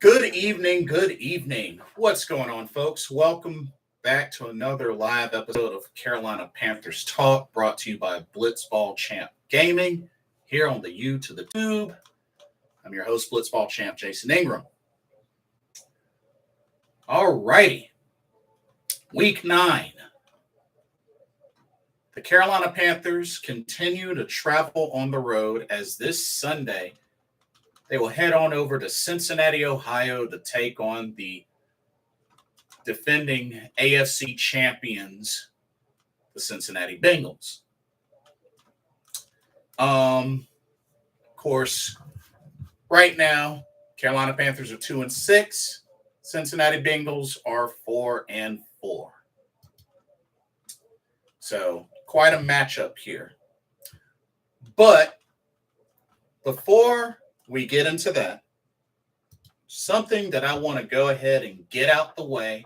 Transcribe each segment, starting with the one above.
Good evening. Good evening. What's going on, folks? Welcome back to another live episode of Carolina Panthers Talk, brought to you by Blitzball Champ Gaming here on the U to the Tube. I'm your host, Blitzball Champ Jason Ingram. All righty. Week 9. The Carolina Panthers continue to travel on the road as this Sunday they will head on over to Cincinnati, Ohio to take on the defending AFC champions, the Cincinnati Bengals. Of course, right now, Carolina Panthers are 2-6. Cincinnati Bengals are 4-4. So, quite a matchup here. But before we get into that, something that I want to go ahead and get out the way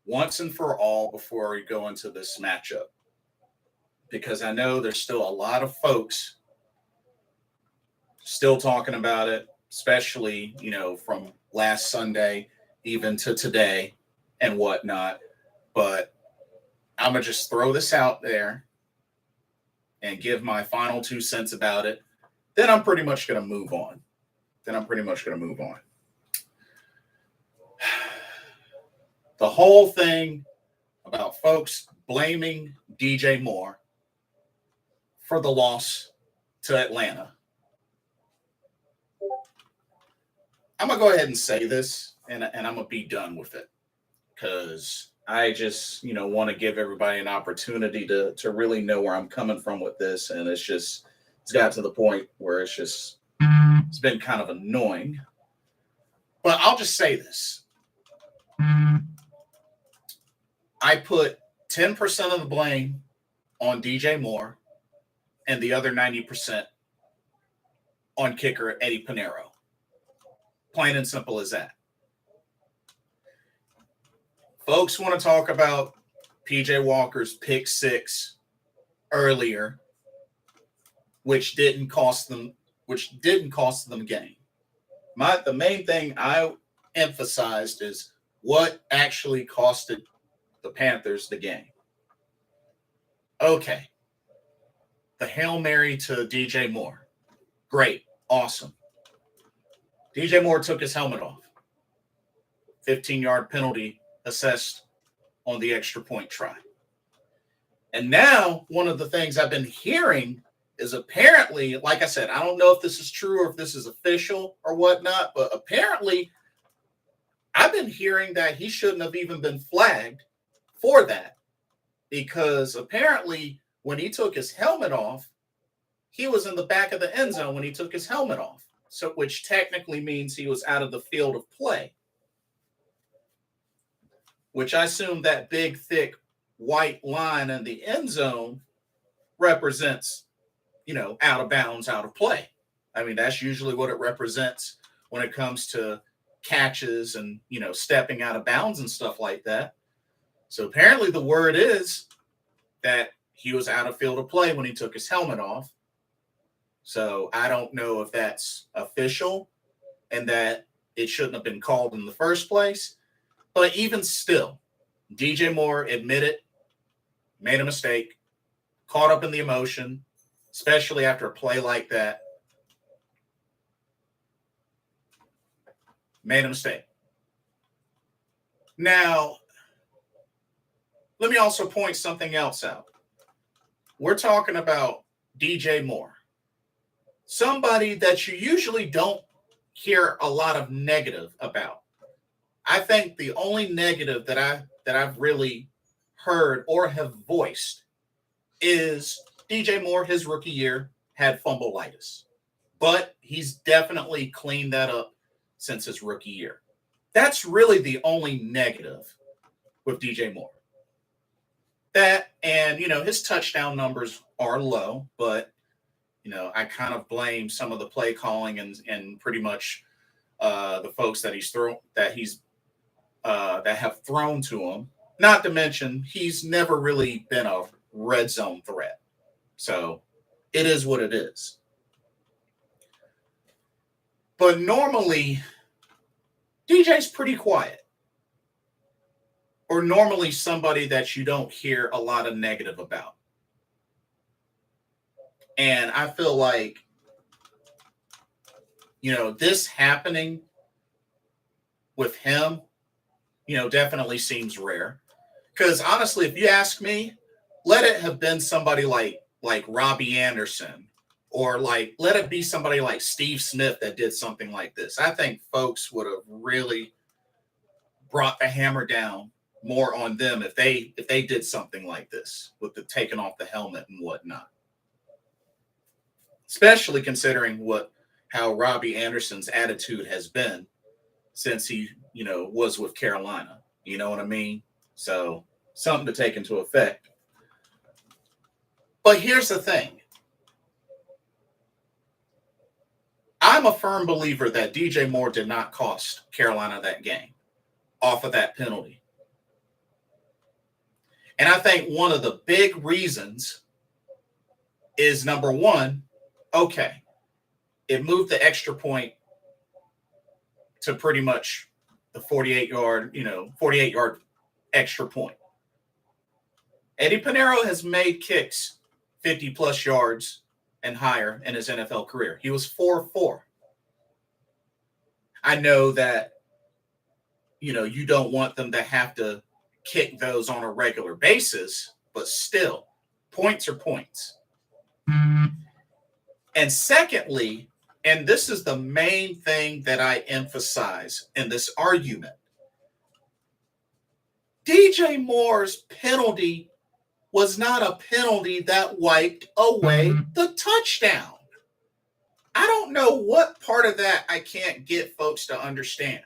once and for all before we go into this matchup. Because I know there's still a lot of folks still talking about it, especially, from last Sunday even to today and whatnot. But I'm going to just throw this out there and give my final 2 cents about it. Then I'm pretty much going to move on. The whole thing about folks blaming DJ Moore for the loss to Atlanta. I'm going to go ahead and say this, and I'm going to be done with it. Because I just, want to give everybody an opportunity to really know where I'm coming from with this. And it's got to the point where it's been kind of annoying. But I'll just say this. I put 10% of the blame on DJ Moore and the other 90% on kicker Eddie Pinheiro. Plain and simple as that. Folks want to talk about PJ Walker's pick 6 earlier, which didn't cost them the game. The main thing I emphasized is what actually costed the Panthers the game. Okay. The Hail Mary to DJ Moore. Great. Awesome. DJ Moore took his helmet off. 15-yard penalty assessed on the extra point try. And now one of the things I've been hearing is apparently, like I said, I don't know if this is true or if this is official or whatnot, but apparently I've been hearing that he shouldn't have even been flagged for that, because apparently when he took his helmet off, he was in the back of the end zone when he took his helmet off, so which technically means he was out of the field of play, which I assume that big, thick white line in the end zone represents, out of bounds, out of play. I mean, that's usually what it represents when it comes to catches and, stepping out of bounds and stuff like that. So apparently the word is that he was out of field of play when he took his helmet off. So I don't know if that's official and that it shouldn't have been called in the first place. But even still, DJ Moore admitted, made a mistake, caught up in the emotion, especially after a play like that. Made a mistake. Now, let me also point something else out. We're talking about DJ Moore, somebody that you usually don't hear a lot of negative about. I think the only negative that I've really heard or have voiced is DJ Moore, his rookie year, had fumbleitis. But he's definitely cleaned that up since his rookie year. That's really the only negative with DJ Moore. That and, his touchdown numbers are low, but, I kind of blame some of the play calling and pretty much the folks that that have thrown to him. Not to mention, he's never really been a red zone threat. So it is what it is. But normally, DJ's pretty quiet, or normally somebody that you don't hear a lot of negative about. And I feel like, this happening with him, definitely seems rare. Because honestly, if you ask me, let it have been somebody like Robbie Anderson, or let it be somebody like Steve Smith that did something like this. I think folks would have really brought the hammer down more on them if they did something like this with the taking off the helmet and whatnot. Especially considering how Robbie Anderson's attitude has been since he, was with Carolina. You know what I mean? So something to take into effect. But here's the thing. I'm a firm believer that DJ Moore did not cost Carolina that game off of that penalty. And I think one of the big reasons is, number one, okay, it moved the extra point to pretty much the 48-yard extra point. Eddie Pinheiro has made kicks 50-plus yards and higher in his NFL career. He was 4-4. I know that, you don't want them to have to kick those on a regular basis, but still, points are points. And secondly, and this is the main thing that I emphasize in this argument, DJ Moore's penalty was not a penalty that wiped away the touchdown. I don't know what part of that I can't get folks to understand.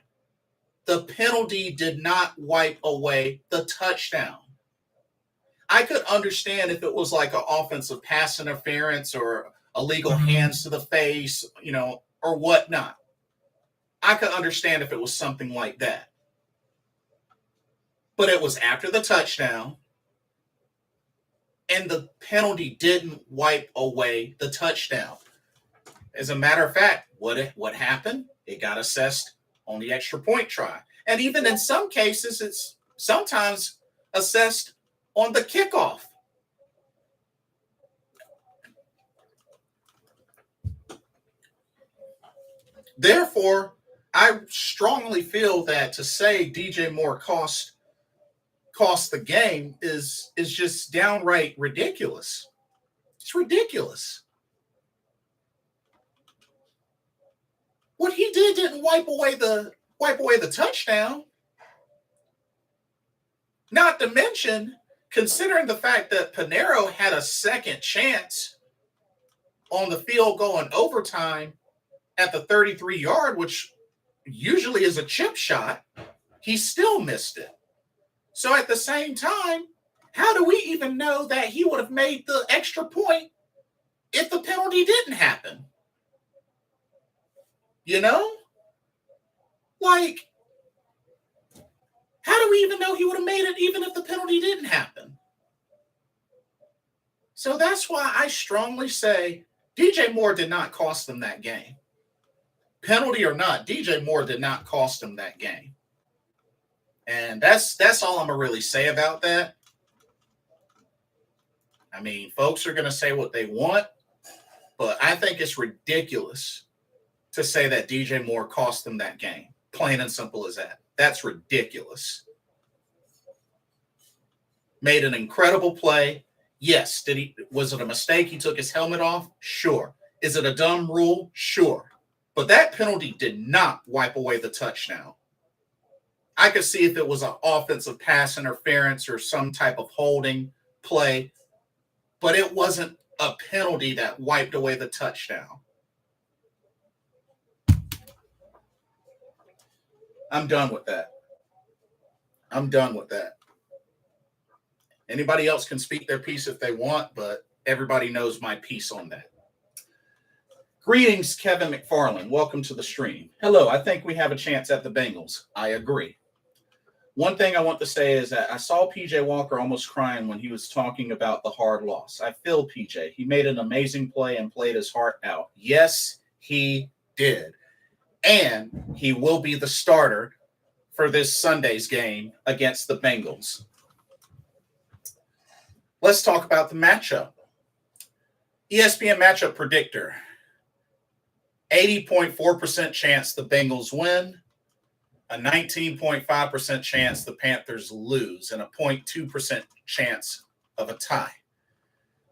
The penalty did not wipe away the touchdown. I could understand if it was like an offensive pass interference or illegal hands to the face, or whatnot. I could understand if it was something like that. But it was after the touchdown, and the penalty didn't wipe away the touchdown. As a matter of fact, what happened? It got assessed on the extra point try. And even in some cases, it's sometimes assessed on the kickoff. Therefore, I strongly feel that to say DJ Moore cost the game is just downright ridiculous. It's ridiculous. What he did didn't wipe away the touchdown. Not to mention, considering the fact that Pinheiro had a second chance on the field goal in overtime at the 33-yard, which usually is a chip shot, he still missed it. So at the same time, how do we even know that he would have made the extra point if the penalty didn't happen? How do we even know he would have made it even if the penalty didn't happen? So that's why I strongly say DJ Moore did not cost them that game. Penalty or not, DJ Moore did not cost them that game. And that's all I'm going to really say about that. I mean, folks are going to say what they want, but I think it's ridiculous to say that DJ Moore cost them that game. Plain and simple as that. That's ridiculous. Made an incredible play. Yes. Was it a mistake? He took his helmet off? Sure. Is it a dumb rule? Sure. But that penalty did not wipe away the touchdown. I could see if it was an offensive pass interference or some type of holding play, but it wasn't a penalty that wiped away the touchdown. I'm done with that. Anybody else can speak their piece if they want, but everybody knows my piece on that. Greetings, Kevin McFarland. Welcome to the stream. Hello, I think we have a chance at the Bengals. I agree. One thing I want to say is that I saw PJ Walker almost crying when he was talking about the hard loss. I feel PJ. He made an amazing play and played his heart out. Yes, he did. and he will be the starter for this Sunday's game against the Bengals. Let's talk about the matchup. ESPN matchup predictor. 80.4% chance the Bengals win, a 19.5% chance the Panthers lose, and a 0.2% chance of a tie.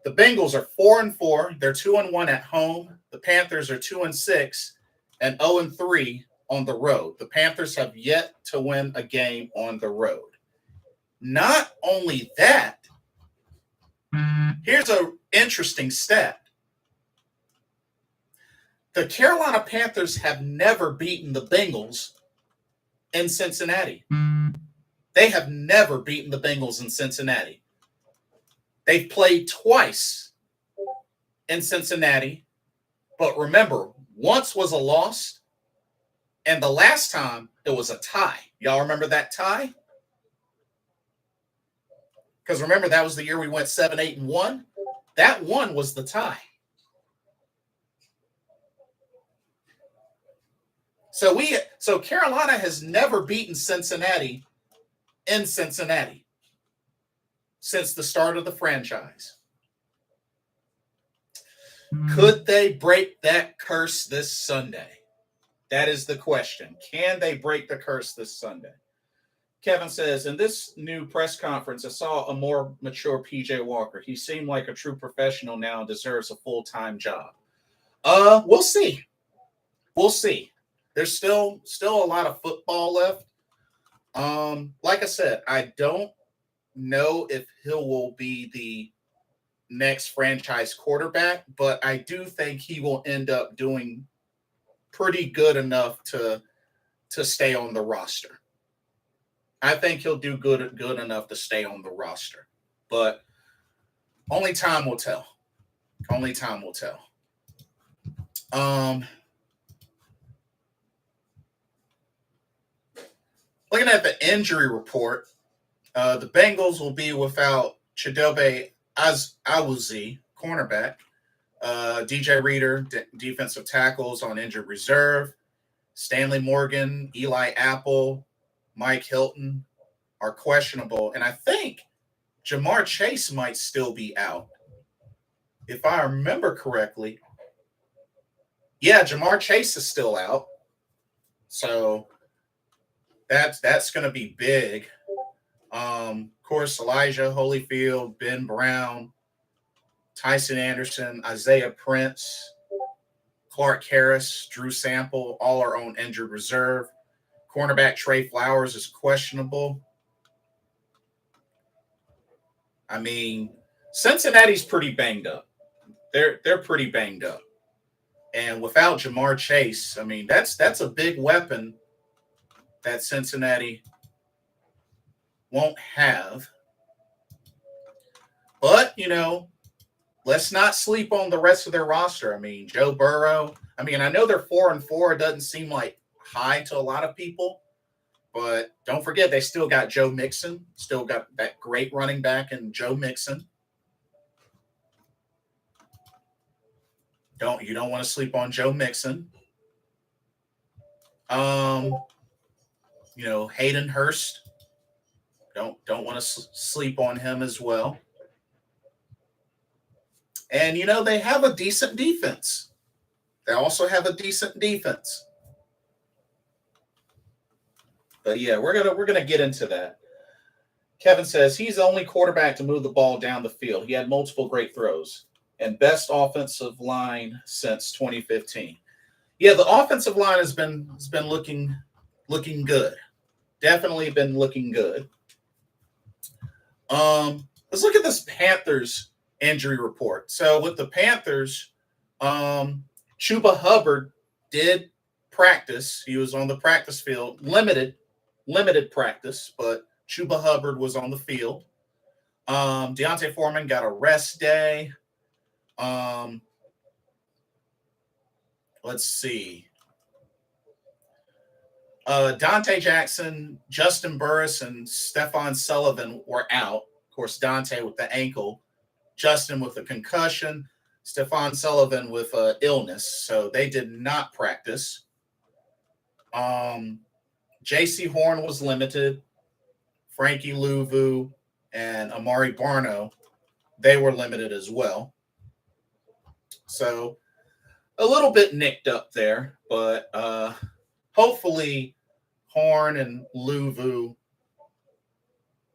The Bengals are 4-4. They're 2-1 at home. The Panthers are 2-6 and 0-3 on the road. The Panthers have yet to win a game on the road. Not only that, here's an interesting stat. The Carolina Panthers have never beaten the Bengals in Cincinnati. They have never beaten the Bengals in Cincinnati. They've played twice in Cincinnati, but remember, once was a loss, and the last time it was a tie. Y'all remember that tie? Because remember, that was the year we went 7-8-1. That one was the tie. So Carolina has never beaten Cincinnati in Cincinnati since the start of the franchise. Could they break that curse this Sunday? That is the question. Can they break the curse this Sunday? Kevin says, in this new press conference, I saw a more mature PJ Walker. He seemed like a true professional now and deserves a full-time job. We'll see. We'll see. There's still a lot of football left. Like I said, I don't know if he will be the next franchise quarterback, but I do think he will end up doing pretty good enough to stay on the roster. I think he'll do good enough to stay on the roster, but only time will tell. Only time will tell. Looking at the injury report, the Bengals will be without Chidobe Awuzie, cornerback, DJ Reader, defensive tackles on injured reserve, Stanley Morgan, Eli Apple, Mike Hilton are questionable, and I think Jamar Chase might still be out. If I remember correctly, yeah, Jamar Chase is still out. So that's going to be big. Of course, Elijah Holyfield, Ben Brown, Tyson Anderson, Isaiah Prince, Clark Harris, Drew Sample, all are on injured reserve. Cornerback Trey Flowers is questionable. I mean, Cincinnati's pretty banged up. They're pretty banged up. And without Jamar Chase, I mean, that's a big weapon that Cincinnati won't have. But, let's not sleep on the rest of their roster. I mean, Joe Burrow. I mean, I know they're 4-4. It doesn't seem like high to a lot of people. But don't forget, they still got Joe Mixon. Still got that great running back in Joe Mixon. You don't want to sleep on Joe Mixon. Hayden Hurst. Don't want to sleep on him as well. And they have a decent defense. They also have a decent defense. But yeah, we're gonna get into that. Kevin says he's the only quarterback to move the ball down the field. He had multiple great throws and best offensive line since 2015. Yeah, the offensive line has been looking good. Definitely been looking good. Let's look at this Panthers injury report. So with the Panthers, Chuba Hubbard did practice. He was on the practice field, limited practice, but Chuba Hubbard was on the field. Deontay Foreman got a rest day. Let's see. Dante Jackson, Justin Burris, and Stephon Sullivan were out. Of course, Dante with the ankle, Justin with a concussion, Stephon Sullivan with illness. So they did not practice. J.C. Horn was limited. Frankie Louvu and Amari Barno, they were limited as well. So a little bit nicked up there, but hopefully Horn and Louvu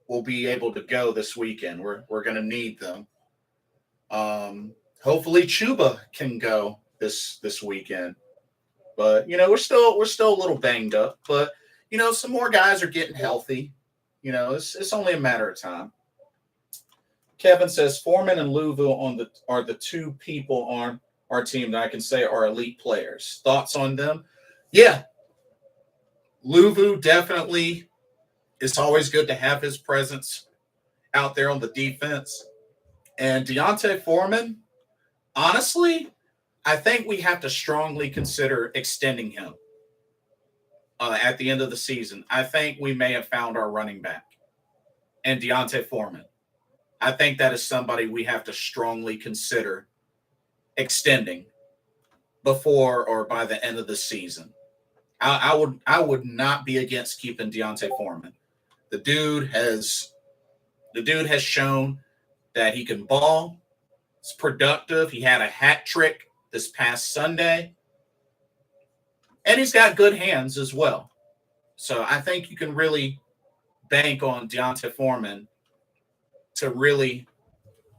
will be able to go this weekend. We're going to need them. Hopefully Chuba can go this weekend. But we're still a little banged up. But some more guys are getting healthy. It's only a matter of time. Kevin says Foreman and Louvu are the two people on our team that I can say are elite players. Thoughts on them? Yeah, Louvu definitely. It's always good to have his presence out there on the defense. And Deontay Foreman, honestly, I think we have to strongly consider extending him at the end of the season. I think we may have found our running back. And Deontay Foreman, I think that is somebody we have to strongly consider extending before or by the end of the season. I would not be against keeping Deontay Foreman. The dude has shown that he can ball. It's productive. He had a hat trick this past Sunday. And he's got good hands as well. So I think you can really bank on Deontay Foreman to really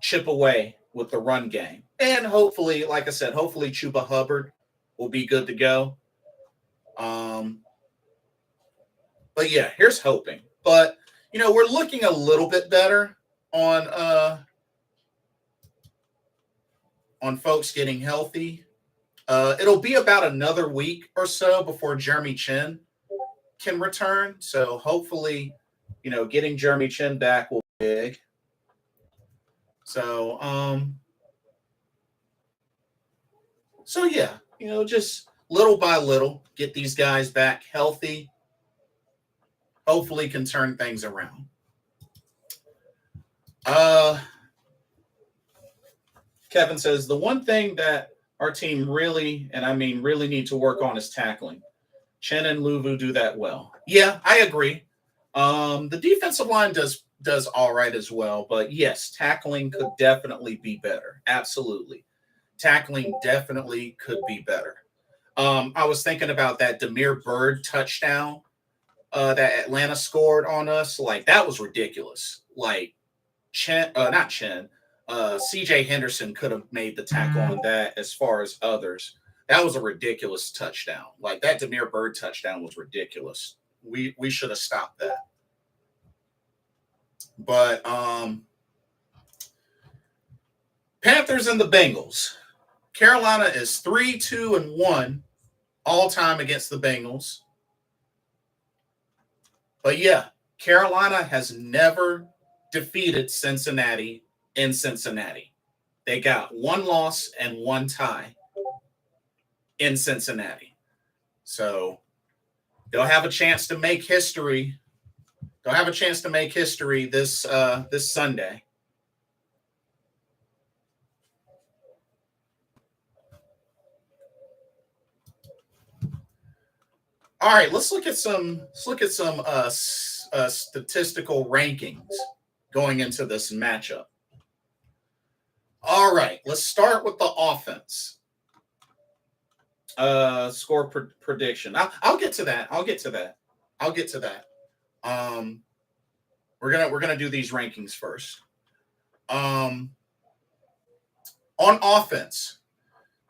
chip away with the run game. And hopefully, like I said, hopefully Chuba Hubbard will be good to go. But yeah, here's hoping. But, we're looking a little bit better on folks getting healthy. It'll be about another week or so before Jeremy Chin can return. So hopefully, getting Jeremy Chin back will be big. So, yeah, just little by little, get these guys back healthy. Hopefully can turn things around. Kevin says, the one thing that our team really, and I mean really need to work on is tackling. Chen and Louvu do that well. Yeah, I agree. The defensive line does all right as well. But yes, tackling could definitely be better. Absolutely. Tackling definitely could be better. I was thinking about that Demir Bird touchdown that Atlanta scored on us. Like, that was ridiculous. Like, CJ Henderson could have made the tackle on that as far as others. That was a ridiculous touchdown. Like, that Demir Bird touchdown was ridiculous. We should have stopped that. But Panthers and the Bengals. Carolina is 3-2-1 all time against the Bengals. But yeah, Carolina has never defeated Cincinnati in Cincinnati. They got one loss and one tie in Cincinnati. So they'll have a chance to make history. They'll have a chance to make history this Sunday. All right, let's look at some statistical rankings going into this matchup. All right, let's start with the offense. Score prediction. I'll get to that. We're gonna do these rankings first. On offense,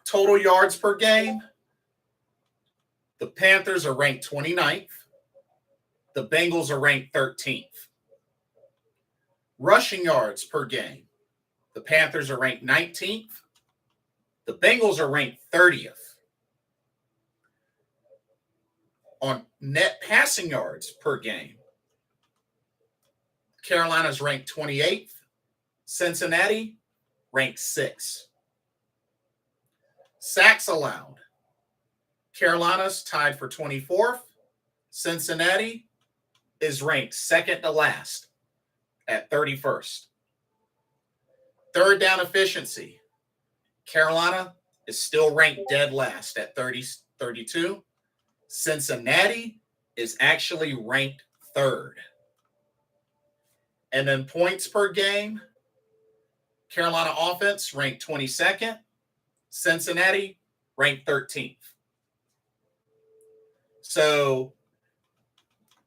total yards per game. The Panthers are ranked 29th. The Bengals are ranked 13th. Rushing yards per game. The Panthers are ranked 19th. The Bengals are ranked 30th. On net passing yards per game, Carolina's ranked 28th. Cincinnati ranked 6th. Sacks allowed. Carolina's tied for 24th. Cincinnati is ranked second to last at 31st. Third down efficiency. Carolina is still ranked dead last at 32. Cincinnati is actually ranked third. And then points per game, Carolina offense ranked 22nd, Cincinnati ranked 13th. So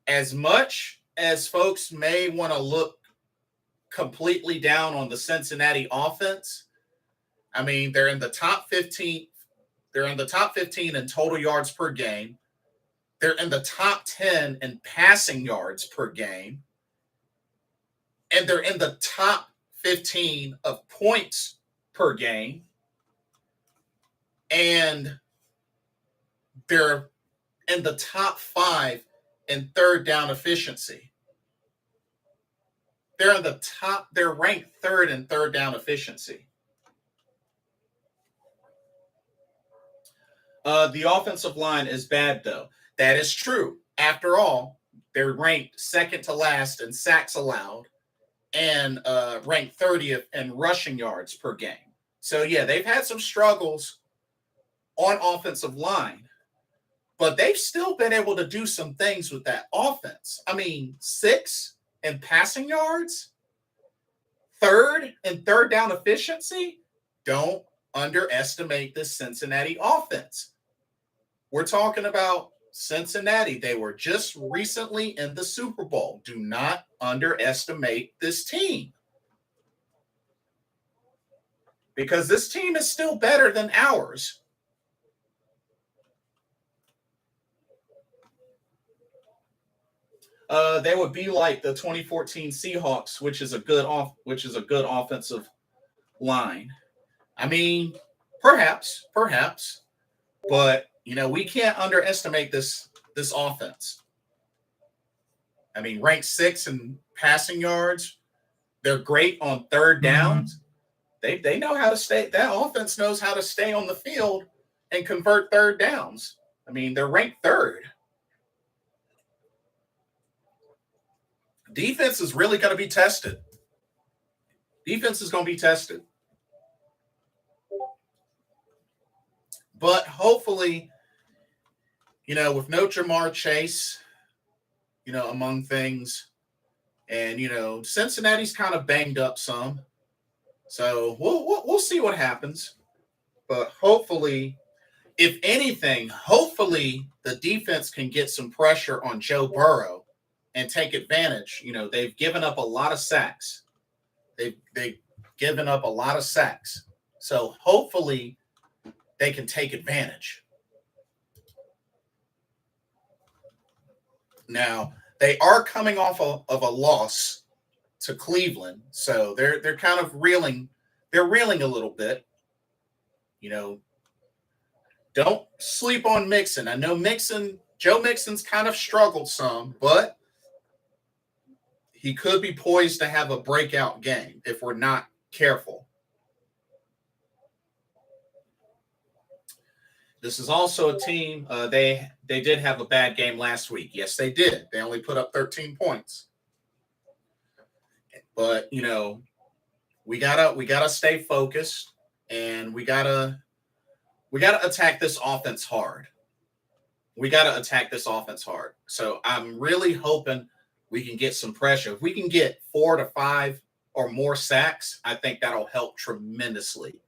as much as folks may want to look completely down on the Cincinnati offense, I mean, they're in the top 15. They're in the top 15 in total yards per game. They're in the top 10 in passing yards per game. And they're in the top 15 of points per game. And they're in the top 5 in third down efficiency. They're ranked third in third down efficiency. The offensive line is bad, though. That is true. After all, they're ranked second to last in sacks allowed and ranked 30th in rushing yards per game. So, yeah, they've had some struggles on offensive line, but they've still been able to do some things with that offense. I mean, 6th in passing yards, 3rd in third down efficiency. Don't underestimate the Cincinnati offense. We're talking about Cincinnati. They were just recently in the Super Bowl. Do not underestimate this team, because this team is still better than ours. They would be like the 2014 Seahawks, which is a good offensive line. I mean, perhaps, but we can't underestimate this offense. I mean, ranked 6th in passing yards. They're great on third downs. They know how to stay. That offense knows how to stay on the field and convert third downs. I mean, they're ranked 3rd. Defense is really going to be tested. Defense is going to be tested. But hopefully, with no Jamar Chase, among things, and, Cincinnati's kind of banged up some. So we'll see what happens. But hopefully, if anything, the defense can get some pressure on Joe Burrow and take advantage. They've given up a lot of sacks. They've given up a lot of sacks. So hopefully they can take advantage. Now, they are coming off of a loss to Cleveland, so they're kind of reeling. They're reeling a little bit. Don't sleep on Mixon. I know Joe Mixon's kind of struggled some, but he could be poised to have a breakout game if we're not careful. This is also a team, they did have a bad game last week. Yes, they did. They only put up 13 points. But, we gotta stay focused, and we gotta attack this offense hard. So I'm really hoping we can get some pressure. If we can get 4 to 5 or more sacks, I think that'll help tremendously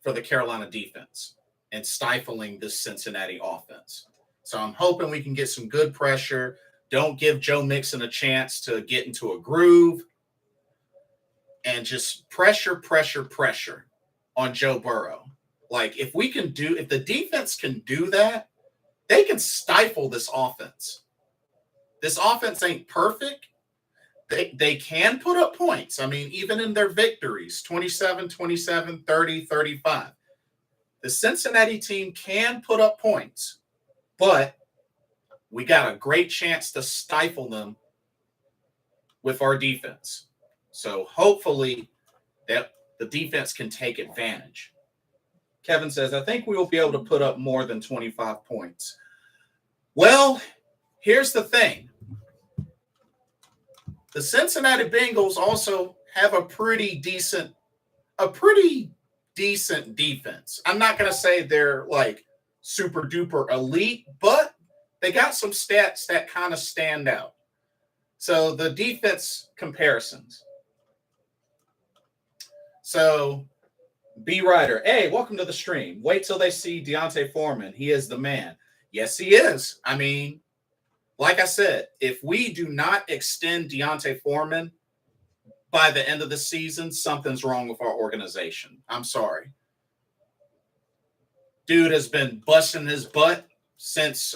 for the Carolina defense and stifling this Cincinnati offense. So I'm hoping we can get some good pressure. Don't give Joe Mixon a chance to get into a groove, and just pressure on Joe Burrow. Like, if the defense can do that, they can stifle this offense. This offense ain't perfect. They can put up points. I mean, even in their victories, 27, 27, 30, 35. The Cincinnati team can put up points, but we got a great chance to stifle them with our defense. So hopefully that the defense can take advantage. Kevin says, I think we will be able to put up more than 25 points. Well, here's the thing. The Cincinnati Bengals also have a pretty decent defense. I'm not going to say they're like super duper elite, but they got some stats that kind of stand out. So the defense comparisons. So B Ryder, hey, welcome to the stream. Wait till they see D'Onta Foreman. He is the man. Yes, he is. I mean, like I said, if we do not extend D'Onta Foreman by the end of the season, something's wrong with our organization. I'm sorry. Dude has been busting his butt since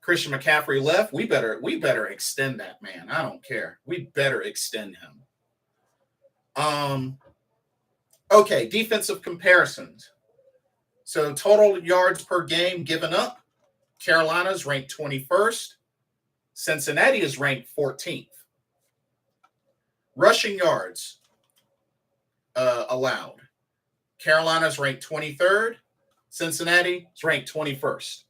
Christian McCaffrey left. We better extend that man. I don't care. We better extend him. Okay, defensive comparisons. So total yards per game given up. Carolina's ranked 21st. Cincinnati is ranked 14th. Rushing yards allowed. Carolina's ranked 23rd. Cincinnati is ranked 21st.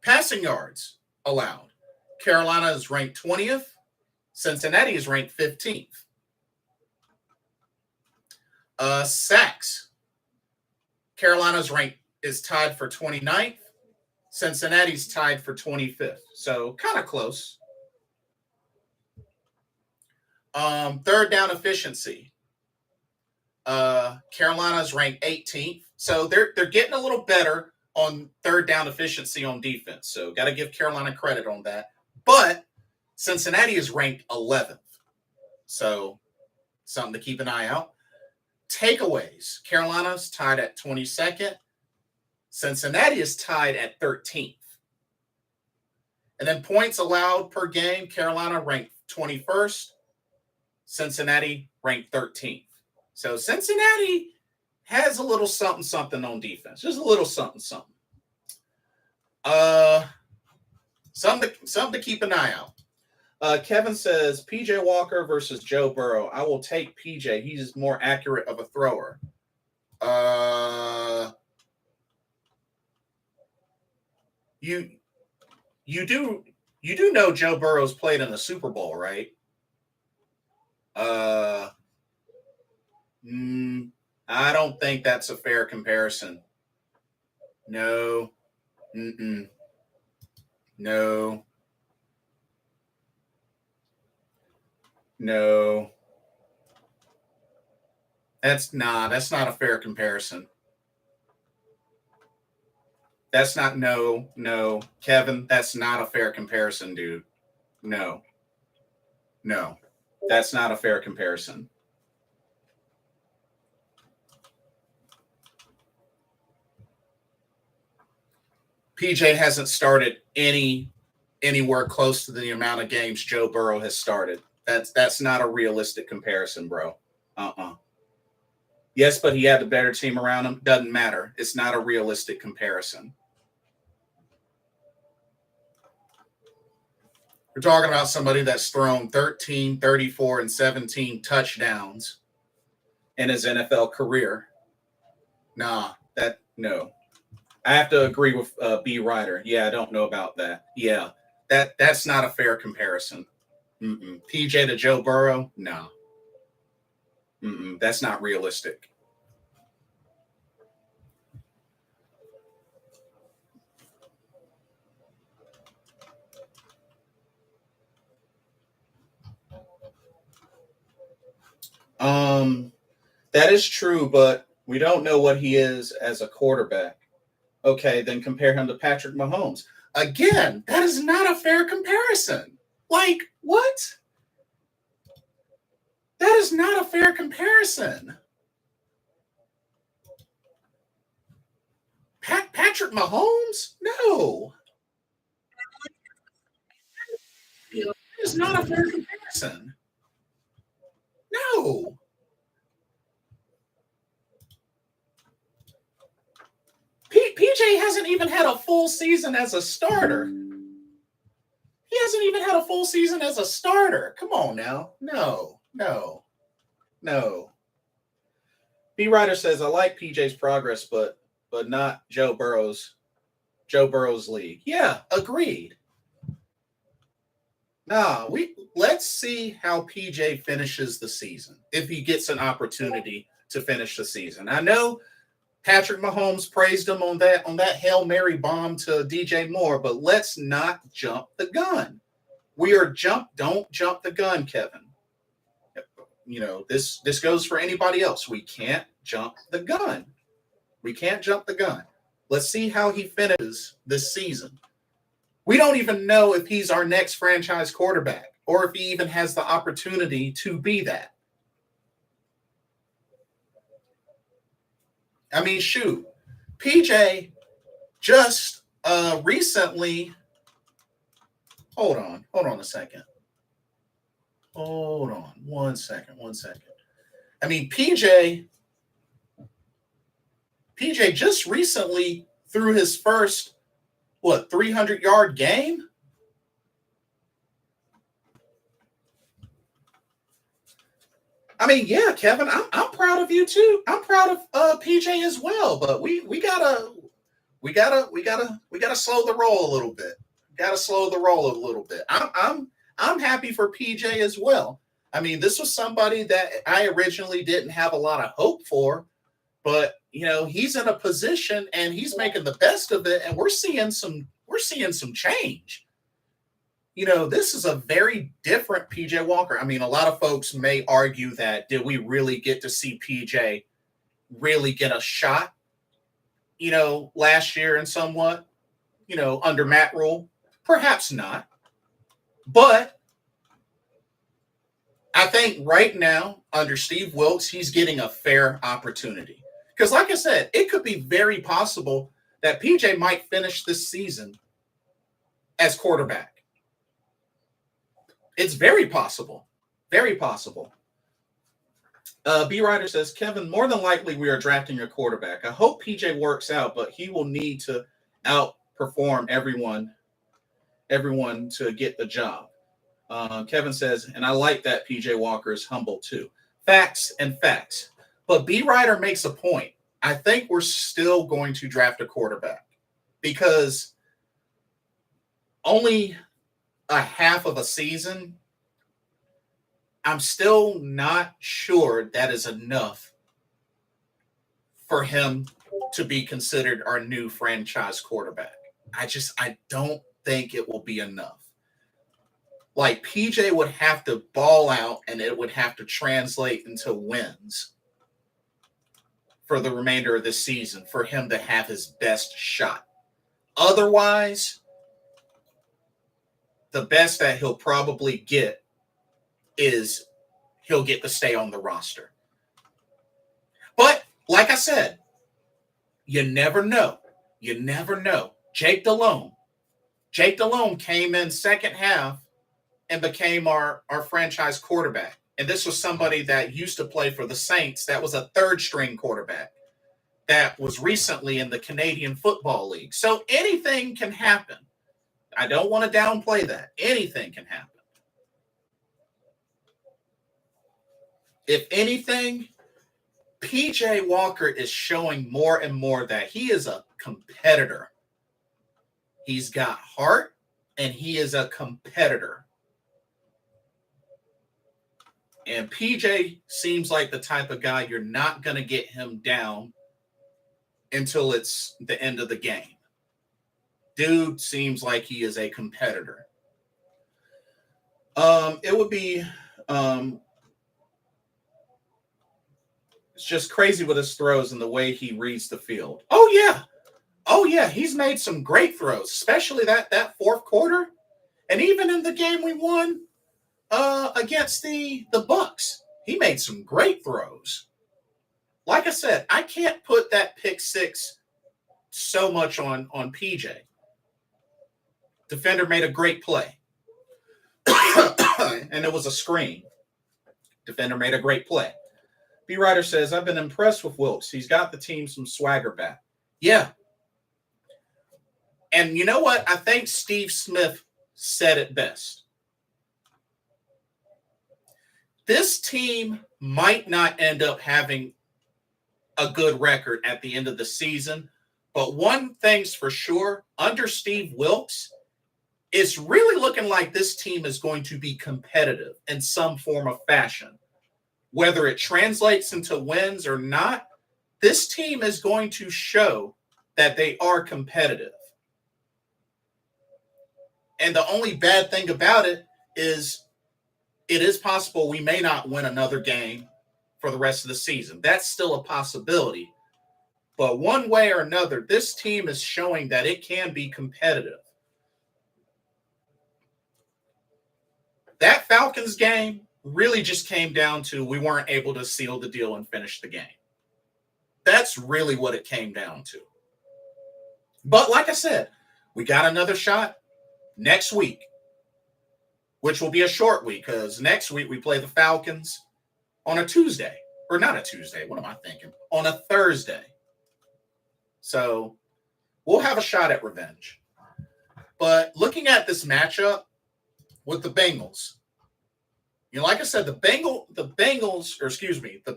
Passing yards allowed. Carolina is ranked 20th. Cincinnati is ranked 15th. Sacks. Carolina's is tied for 29th. Cincinnati's tied for 25th. So kind of close. Third down efficiency. Carolina's ranked 18th. So they're getting a little better on third down efficiency on defense. So got to give Carolina credit on that. But Cincinnati is ranked 11th. So something to keep an eye out. Takeaways. Carolina's tied at 22nd. Cincinnati is tied at 13th. And then points allowed per game. Carolina ranked 21st. Cincinnati ranked 13th. So Cincinnati has a little something on defense. Just a little something. Something to keep an eye out. Kevin says, PJ Walker versus Joe Burrow. I will take PJ. He's more accurate of a thrower. You do know Joe Burrow's played in the Super Bowl, right? I don't think that's a fair comparison. No. No. That's not a fair comparison. That's not no, Kevin, that's not a fair comparison, dude. No. That's not a fair comparison. PJ hasn't started anywhere close to the amount of games Joe Burrow has started. That's not a realistic comparison, bro. Yes, but he had a better team around him. Doesn't matter. It's not a realistic comparison. We're talking about somebody that's thrown 13, 34, and 17 touchdowns in his NFL career. No. I have to agree with B. Ryder. Yeah, I don't know about that. Yeah, that's not a fair comparison. PJ to Joe Burrow? No. That's not realistic. That is true, but we don't know what he is as a quarterback. Okay, then compare him to Patrick Mahomes. Again, that is not a fair comparison. Like, what? That is not a fair comparison. Patrick Mahomes? No. That is not a fair comparison. No. PJ hasn't even had a full season as a starter. He hasn't even had a full season as a starter. Come on now. No. B. Ryder says, I like PJ's progress, but not Joe Burrow's league. Yeah, agreed. Let's see how PJ finishes the season, if he gets an opportunity to finish the season. I know Patrick Mahomes praised him on that Hail Mary bomb to DJ Moore, but let's not jump the gun. Don't jump the gun, Kevin. You know, this goes for anybody else. We can't jump the gun. We can't jump the gun. Let's see how he finishes this season. We don't even know if he's our next franchise quarterback or if he even has the opportunity to be that. I mean, shoot, PJ just recently. Hold on a second. Hold on one second. I mean, PJ just recently threw his first 300-yard game. I mean, yeah, Kevin, I'm proud of you too. I'm proud of PJ as well, but we gotta slow the roll a little bit. I'm happy for PJ as well. I mean, this was somebody that I originally didn't have a lot of hope for, but you know, he's in a position and he's making the best of it, and we're seeing some change. You know, this is a very different PJ Walker. I mean, a lot of folks may argue that did we really get to see PJ really get a shot, you know, last year and somewhat, you know, under Matt Rule? Perhaps not. But I think right now, under Steve Wilks, he's getting a fair opportunity. Because like I said, it could be very possible that PJ might finish this season as quarterback. It's very possible. Very possible. B. Ryder says, Kevin, more than likely we are drafting a quarterback. I hope PJ works out, but he will need to outperform everyone to get the job. Kevin says, and I like that PJ Walker is humble too. Facts and facts. But B. Ryder makes a point. I think we're still going to draft a quarterback because only a half of a season, I'm still not sure that is enough for him to be considered our new franchise quarterback. I don't think it will be enough. Like, PJ would have to ball out and it would have to translate into wins for the remainder of the season for him to have his best shot. Otherwise, the best that he'll probably get is he'll get to stay on the roster. But like I said, you never know. You never know. Jake Delhomme came in second half and became our franchise quarterback. And this was somebody that used to play for the Saints. That was a third-string quarterback that was recently in the Canadian Football League. So anything can happen. I don't want to downplay that. Anything can happen. If anything, PJ Walker is showing more and more that he is a competitor. He's got heart, and he is a competitor. And PJ seems like the type of guy you're not going to get him down until it's the end of the game. Dude seems like he is a competitor. It would be it's just crazy with his throws and the way he reads the field. Oh yeah, he's made some great throws, especially that fourth quarter, and even in the game we won against the Bucks, he made some great throws. Like I said, I can't put that pick six so much on PJ. Defender made a great play. And it was a screen. Defender made a great play. B. Ryder says, I've been impressed with Wilkes. He's got the team some swagger back. Yeah. And you know what? I think Steve Smith said it best. This team might not end up having a good record at the end of the season, but one thing's for sure, under Steve Wilkes, it's really looking like this team is going to be competitive in some form of fashion. Whether it translates into wins or not, this team is going to show that they are competitive. And the only bad thing about it is possible we may not win another game for the rest of the season. That's still a possibility. But one way or another, this team is showing that it can be competitive. That Falcons game really just came down to we weren't able to seal the deal and finish the game. That's really what it came down to. But like I said, we got another shot next week, which will be a short week because next week we play the Falcons on a Tuesday. Or not a Tuesday. What am I thinking? On a Thursday. So we'll have a shot at revenge. But looking at this matchup with the Bengals, like I said, the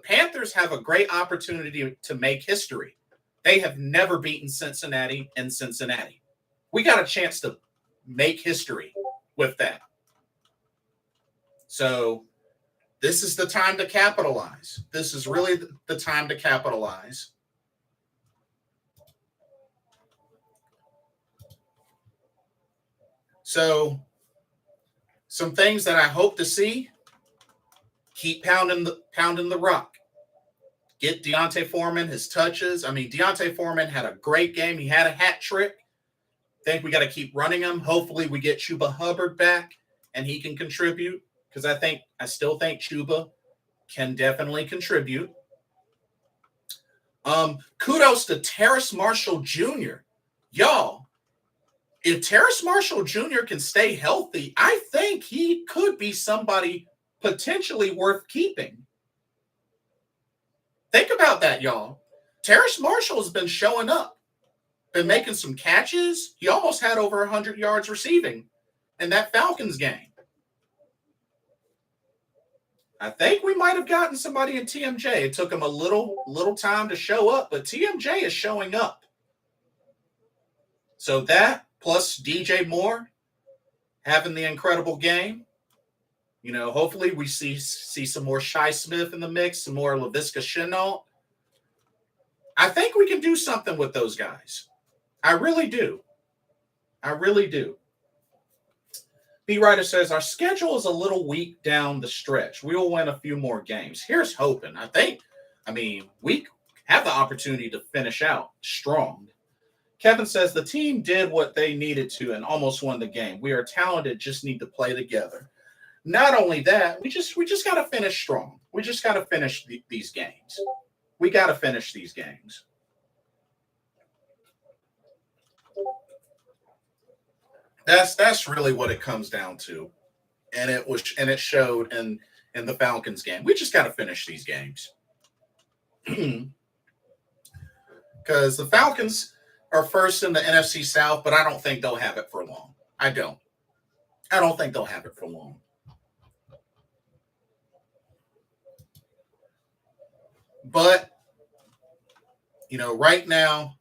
Panthers have a great opportunity to make history. They have never beaten Cincinnati in Cincinnati. We got a chance to make history with that. So this is the time to capitalize. This is really the time to capitalize. So some things that I hope to see: keep pounding the rock. Get D'Onta Foreman his touches. I mean, D'Onta Foreman had a great game. He had a hat trick. I think we got to keep running him. Hopefully we get Chuba Hubbard back and he can contribute, because I still think Chuba can definitely contribute. Kudos to Terrace Marshall Jr. Y'all, if Terrace Marshall Jr. can stay healthy, I think he could be somebody potentially worth keeping. Think about that, y'all. Terrace Marshall has been showing up, been making some catches. He almost had over 100 yards receiving in that Falcons game. I think we might have gotten somebody in TMJ. It took him a little time to show up, but TMJ is showing up. So that, plus DJ Moore having the incredible game. Hopefully we see some more Shi Smith in the mix, some more Laviska Shenault. I think we can do something with those guys. I really do. I really do. B. Ryder says, our schedule is a little weak down the stretch. We will win a few more games. Here's hoping. We have the opportunity to finish out strong. Kevin says, the team did what they needed to and almost won the game. We are talented, just need to play together. Not only that, we just got to finish strong. We just got to finish these games. We got to finish these games. That's really what it comes down to, and it showed in the Falcons game. We just got to finish these games because the Falcons are first in the NFC South, but I don't think they'll have it for long. I don't think they'll have it for long. But, right now,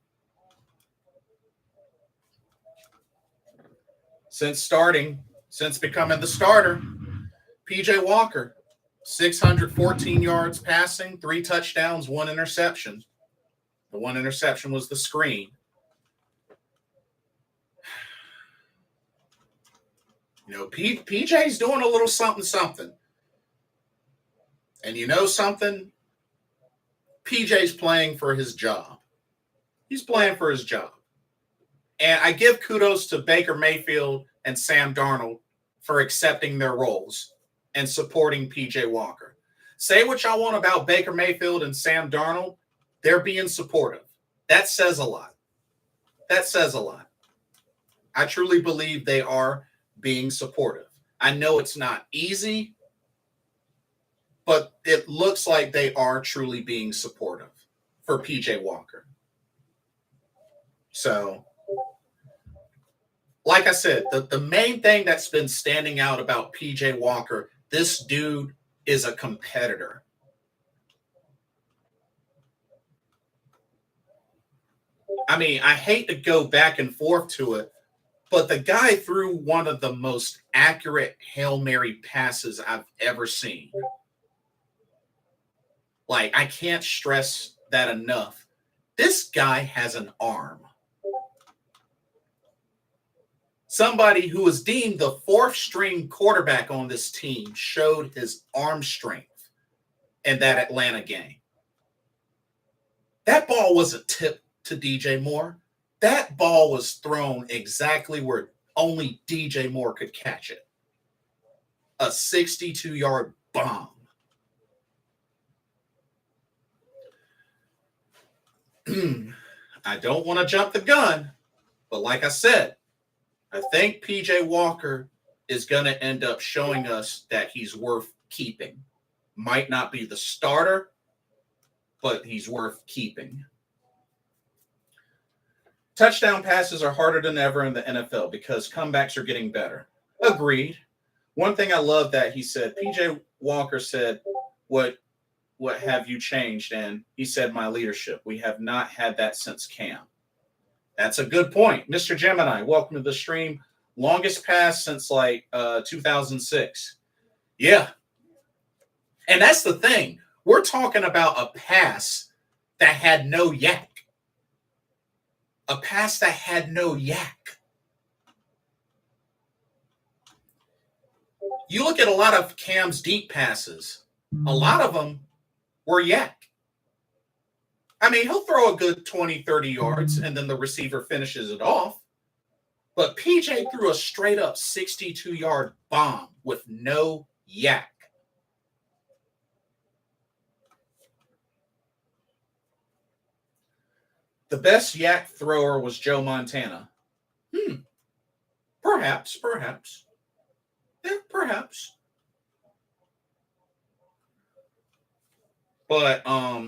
since becoming the starter, PJ Walker, 614 yards passing, 3 touchdowns, 1 interception. The 1 interception was the screen. PJ's doing a little something. And something? PJ's playing for his job. He's playing for his job. And I give kudos to Baker Mayfield and Sam Darnold for accepting their roles and supporting PJ Walker. Say what y'all want about Baker Mayfield and Sam Darnold. They're being supportive. That says a lot. I truly believe they are being supportive. I know it's not easy, but it looks like they are truly being supportive for PJ Walker. So, like I said, the main thing that's been standing out about PJ Walker, this dude is a competitor. I hate to go back and forth to it, but the guy threw one of the most accurate Hail Mary passes I've ever seen. I can't stress that enough. This guy has an arm. Somebody who was deemed the fourth string quarterback on this team showed his arm strength in that Atlanta game. That ball wasn't tipped to DJ Moore. That ball was thrown exactly where only DJ Moore could catch it. A 62-yard bomb. I don't want to jump the gun, but like I said, I think PJ Walker is going to end up showing us that he's worth keeping. Might not be the starter, but he's worth keeping. Touchdown passes are harder than ever in the NFL because comebacks are getting better. Agreed. One thing I love that he said, PJ Walker said, what have you changed? And he said, my leadership. We have not had that since Cam. That's a good point. Mr. Gemini, welcome to the stream. Longest pass since 2006. Yeah. And that's the thing. We're talking about a pass that had no yak. A pass that had no yak. You look at a lot of Cam's deep passes. A lot of them were yak. I mean, he'll throw a good 20, 30 yards, and then the receiver finishes it off. But PJ threw a straight-up 62-yard bomb with no yak. The best yak thrower was Joe Montana. Perhaps. Yeah, perhaps. But how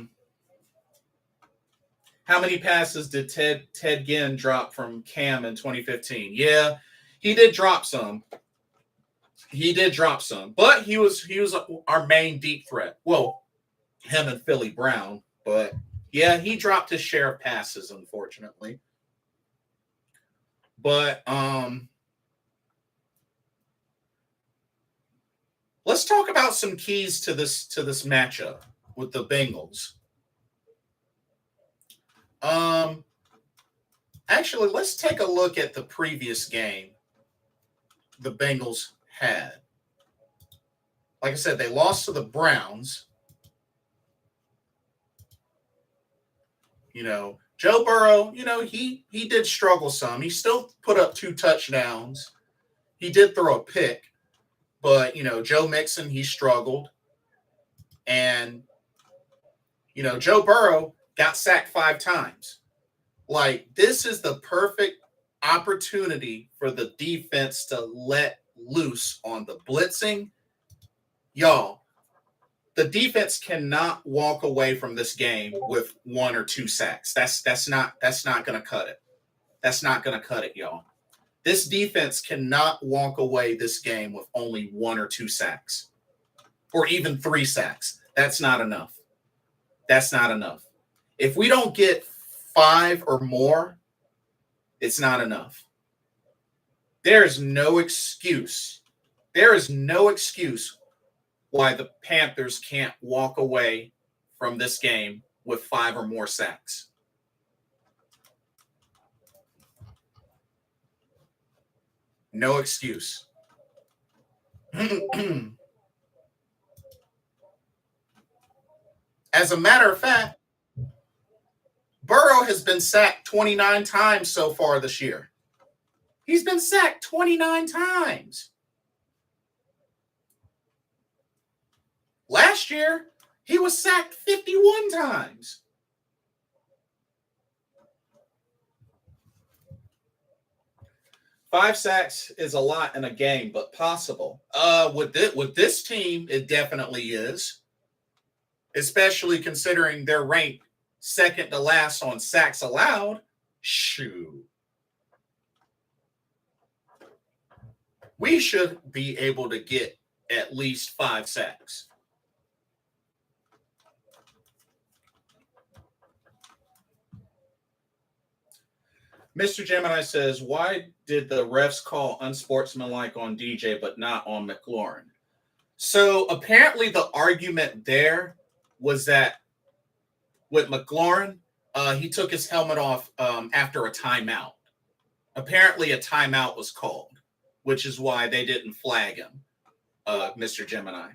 many passes did Ted Ginn drop from Cam in 2015? Yeah, he did drop some. But he was our main deep threat. Well, him and Philly Brown, but yeah, he dropped his share of passes, unfortunately. But let's talk about some keys to this matchup with the Bengals. Actually, let's take a look at the previous game the Bengals had. Like I said, they lost to the Browns. You know, Joe Burrow, you know, he did struggle some. He still put up 2 touchdowns. He did throw a pick. But, you know, Joe Mixon, he struggled. And, you know, Joe Burrow got sacked 5 times. Like, this is the perfect opportunity for the defense to let loose on the blitzing. Y'all, the defense cannot walk away from this game with 1 or 2 sacks. That's not going to cut it. That's not going to cut it, y'all. This defense cannot walk away this game with only 1 or 2 sacks, or even 3 sacks. That's not enough. That's not enough. If we don't get 5 or more, it's not enough. There's no excuse. There is no excuse why the Panthers can't walk away from this game with 5 or more sacks. No excuse. As a matter of fact, Burrow has been sacked 29 times so far this year. He's been sacked 29 times. Last year, he was sacked 51 times. Five sacks is a lot in a game, but possible. With this team, it definitely is. Especially considering they're ranked second to last on sacks allowed. Shoot. We should be able to get at least 5 sacks. Mr. Gemini says, why did the refs call unsportsmanlike on DJ but not on McLaurin? So apparently the argument there was that with McLaurin, he took his helmet off after a timeout. Apparently, a timeout was called, which is why they didn't flag him, Mr. Gemini.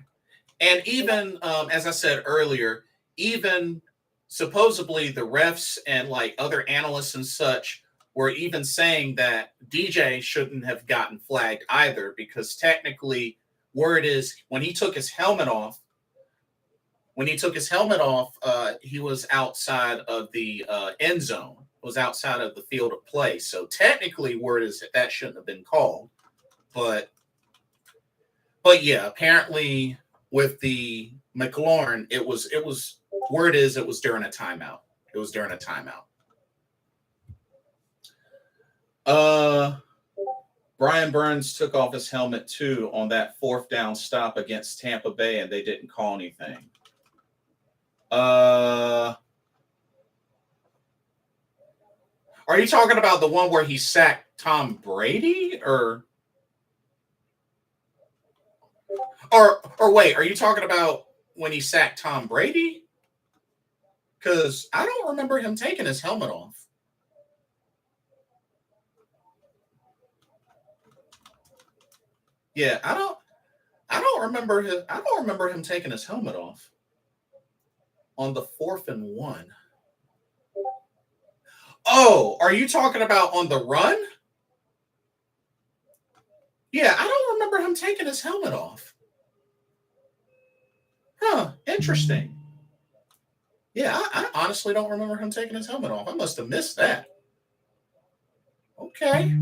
And even, as I said earlier, even supposedly the refs and like other analysts and such were even saying that DJ shouldn't have gotten flagged either, because technically, word is when he took his helmet off, he was outside of the end zone, was outside of the field of play. So technically, word is that shouldn't have been called. But yeah, apparently with the McLaurin, it was word is it was during a timeout. It was during a timeout. Brian Burns took off his helmet too on that 4th down stop against Tampa Bay, and they didn't call anything. Are you talking about the one where he sacked Tom Brady, or wait, are you talking about when he sacked Tom Brady? Because I don't remember him taking his helmet off. Yeah, I don't remember him taking his helmet off on the 4th and 1. Oh, are you talking about on the run? Yeah, I don't remember him taking his helmet off. Huh, interesting. Yeah, I honestly don't remember him taking his helmet off. I must have missed that. Okay.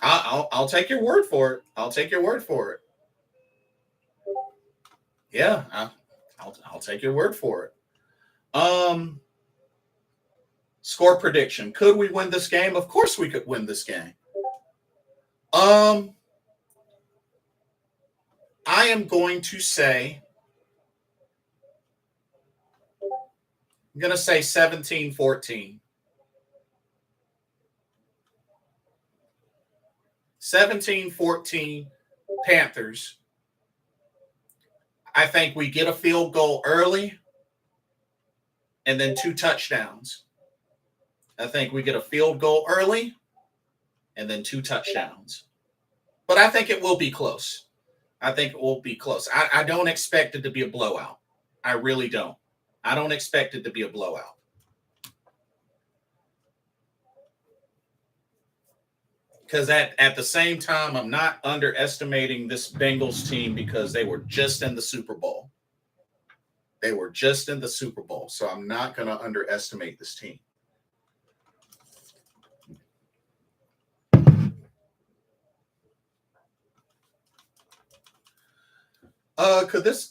I'll take your word for it. I'll take your word for it. Yeah, I'll take your word for it. Score prediction. Could we win this game? Of course we could win this game. I am going to say, I'm going to say 17-14. 17-14 Panthers. I think we get a field goal early and then 2 touchdowns. I think we get a field goal early and then 2 touchdowns. But I think it will be close. I don't expect it to be a blowout. I really don't. I don't expect it to be a blowout. Because at the same time, I'm not underestimating this Bengals team because they were just in the Super Bowl. So I'm not going to underestimate this team. Could this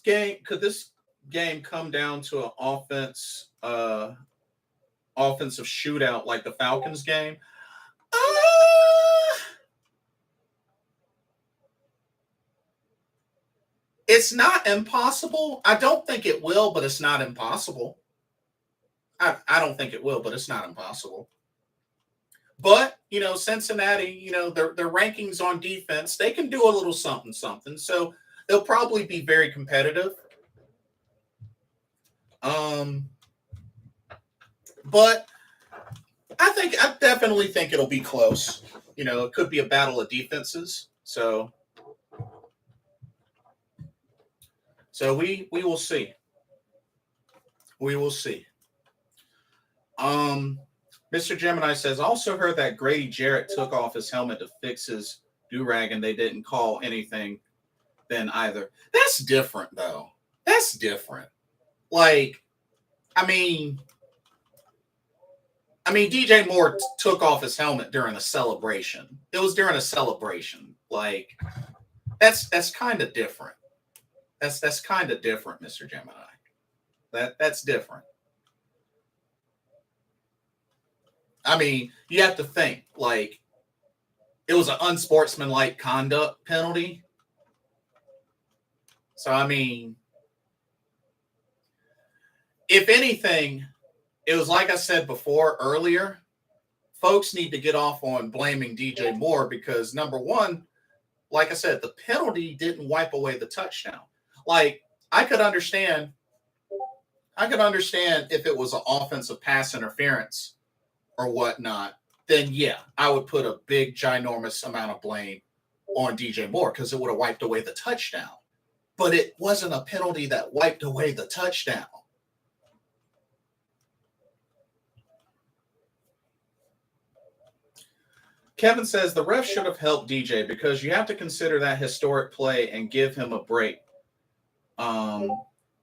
game come down to an offensive shootout like the Falcons game? It's not impossible. I don't think it will, but it's not impossible. I don't think it will, but it's not impossible. But, Cincinnati, their rankings on defense, they can do a little something. So they'll probably be very competitive. But I definitely think it'll be close. It could be a battle of defenses. So we will see. We will see. Mr. Gemini says, also heard that Grady Jarrett took off his helmet to fix his do-rag and they didn't call anything then either. That's different, though. That's different. Like, I mean, DJ Moore took off his helmet during a celebration. It was during a celebration. Like, that's kind of different. That's kind of different, Mr. Gemini. That's different. I mean, you have to think, like, it was an unsportsmanlike conduct penalty. So, I mean, if anything, it was like I said before earlier, folks need to get off on blaming DJ Moore because, number one, like I said, the penalty didn't wipe away the touchdown. Like, I could understand I could understand if it was an offensive pass interference or whatnot, then yeah, I would put a big, ginormous amount of blame on DJ Moore because it would have wiped away the touchdown. But it wasn't a penalty that wiped away the touchdown. Kevin says the ref should have helped DJ because you have to consider that historic play and give him a break.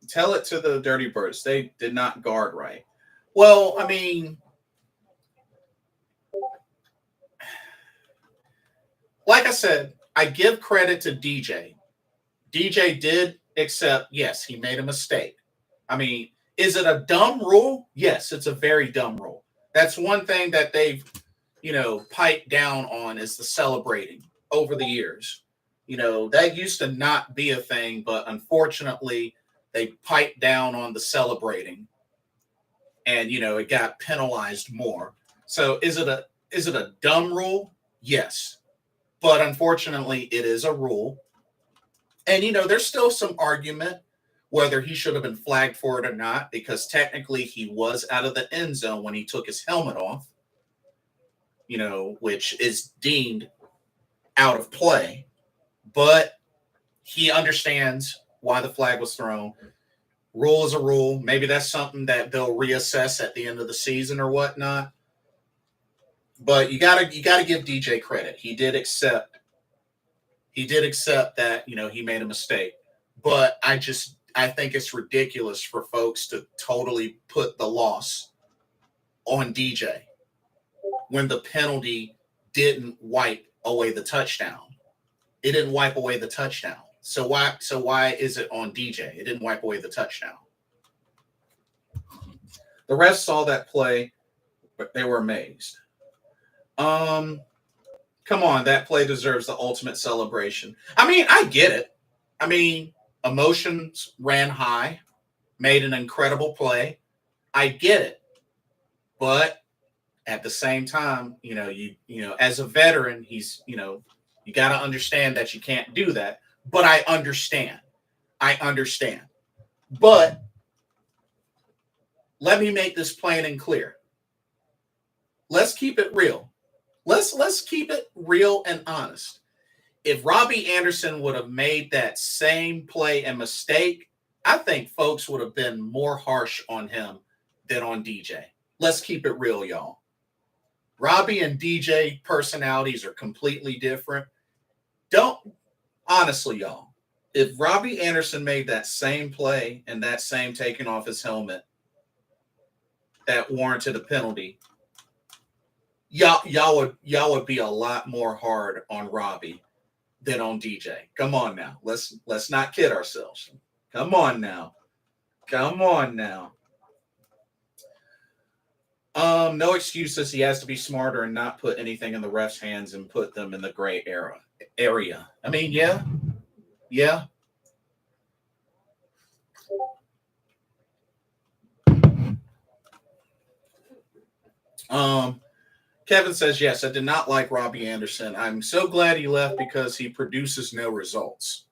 Tell it to the Dirty Birds. They did not guard right. Well, I mean, like I said, I give credit to DJ. DJ did accept, yes, he made a mistake. I mean, is it a dumb rule? Yes, it's a very dumb rule. That's one thing that they've, piped down on is the celebrating over the years. That used to not be a thing, but unfortunately, they piped down on the celebrating, and it got penalized more. So is it a dumb rule? Yes, but unfortunately, it is a rule. And there's still some argument whether he should have been flagged for it or not, because technically he was out of the end zone when he took his helmet off, which is deemed out of play. But he understands why the flag was thrown. Rule is a rule. Maybe that's something that they'll reassess at the end of the season or whatnot. But you gotta give DJ credit. He did accept that, he made a mistake. But I think it's ridiculous for folks to totally put the loss on DJ when the penalty didn't wipe away the touchdown. It didn't wipe away the touchdown. So why is it on DJ? It didn't wipe away the touchdown. The refs saw that play, but they were amazed. Come on, that play deserves the ultimate celebration. I mean, I get it. I mean, emotions ran high, made an incredible play. I get it. But at the same time, as a veteran, he's, you got to understand that you can't do that. But I understand. But let me make this plain and clear. Let's keep it real. Let's keep it real and honest. If Robbie Anderson would have made that same play and mistake, I think folks would have been more harsh on him than on DJ. Let's keep it real, y'all. Robbie and DJ personalities are completely different. Honestly, y'all, if Robbie Anderson made that same play and that same taking off his helmet that warranted a penalty, y'all would be a lot more hard on Robbie than on DJ. Come on now. Let's not kid ourselves. Come on now. No excuses. He has to be smarter and not put anything in the ref's hands and put them in the gray area. I mean, yeah. Kevin says, yes, I did not like Robbie Anderson. I'm so glad he left because he produces no results.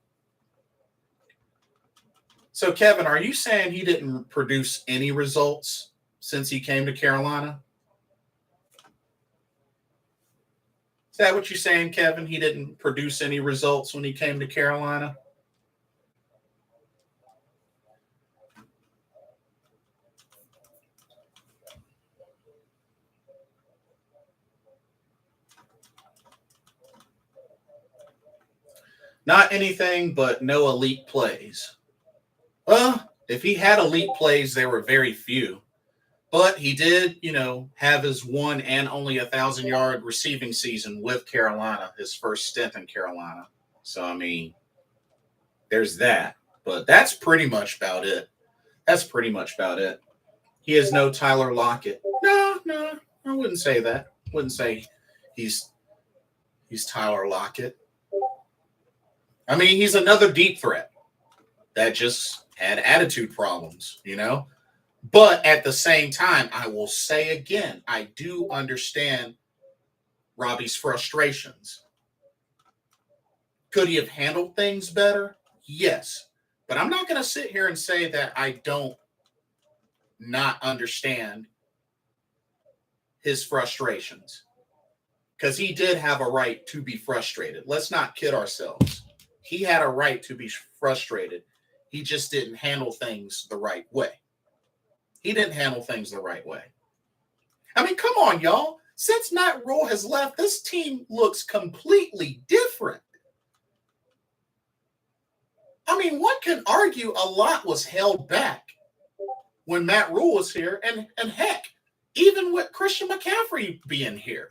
So, Kevin, are you saying he didn't produce any results since he came to Carolina? Is that what you're saying, Kevin? He didn't produce any results when he came to Carolina? Not anything but no elite plays. Well, if he had elite plays, there were very few. But he did, have his one and only 1,000-yard receiving season with Carolina, his first stint in Carolina. So, I mean, there's that. But that's pretty much about it. He has no Tyler Lockett. No, I wouldn't say that. Wouldn't say he's Tyler Lockett. I mean, he's another deep threat that just had attitude problems, But at the same time, I will say again, I do understand Robbie's frustrations. Could he have handled things better? Yes. But I'm not going to sit here and say that I don't not understand his frustrations, because he did have a right to be frustrated. Let's not kid ourselves. He had a right to be frustrated. He just didn't handle things the right way. He didn't handle things the right way. I mean, come on, y'all. Since Matt Rule has left, this team looks completely different. I mean, one can argue a lot was held back when Matt Rule was here. And heck, even with Christian McCaffrey being here,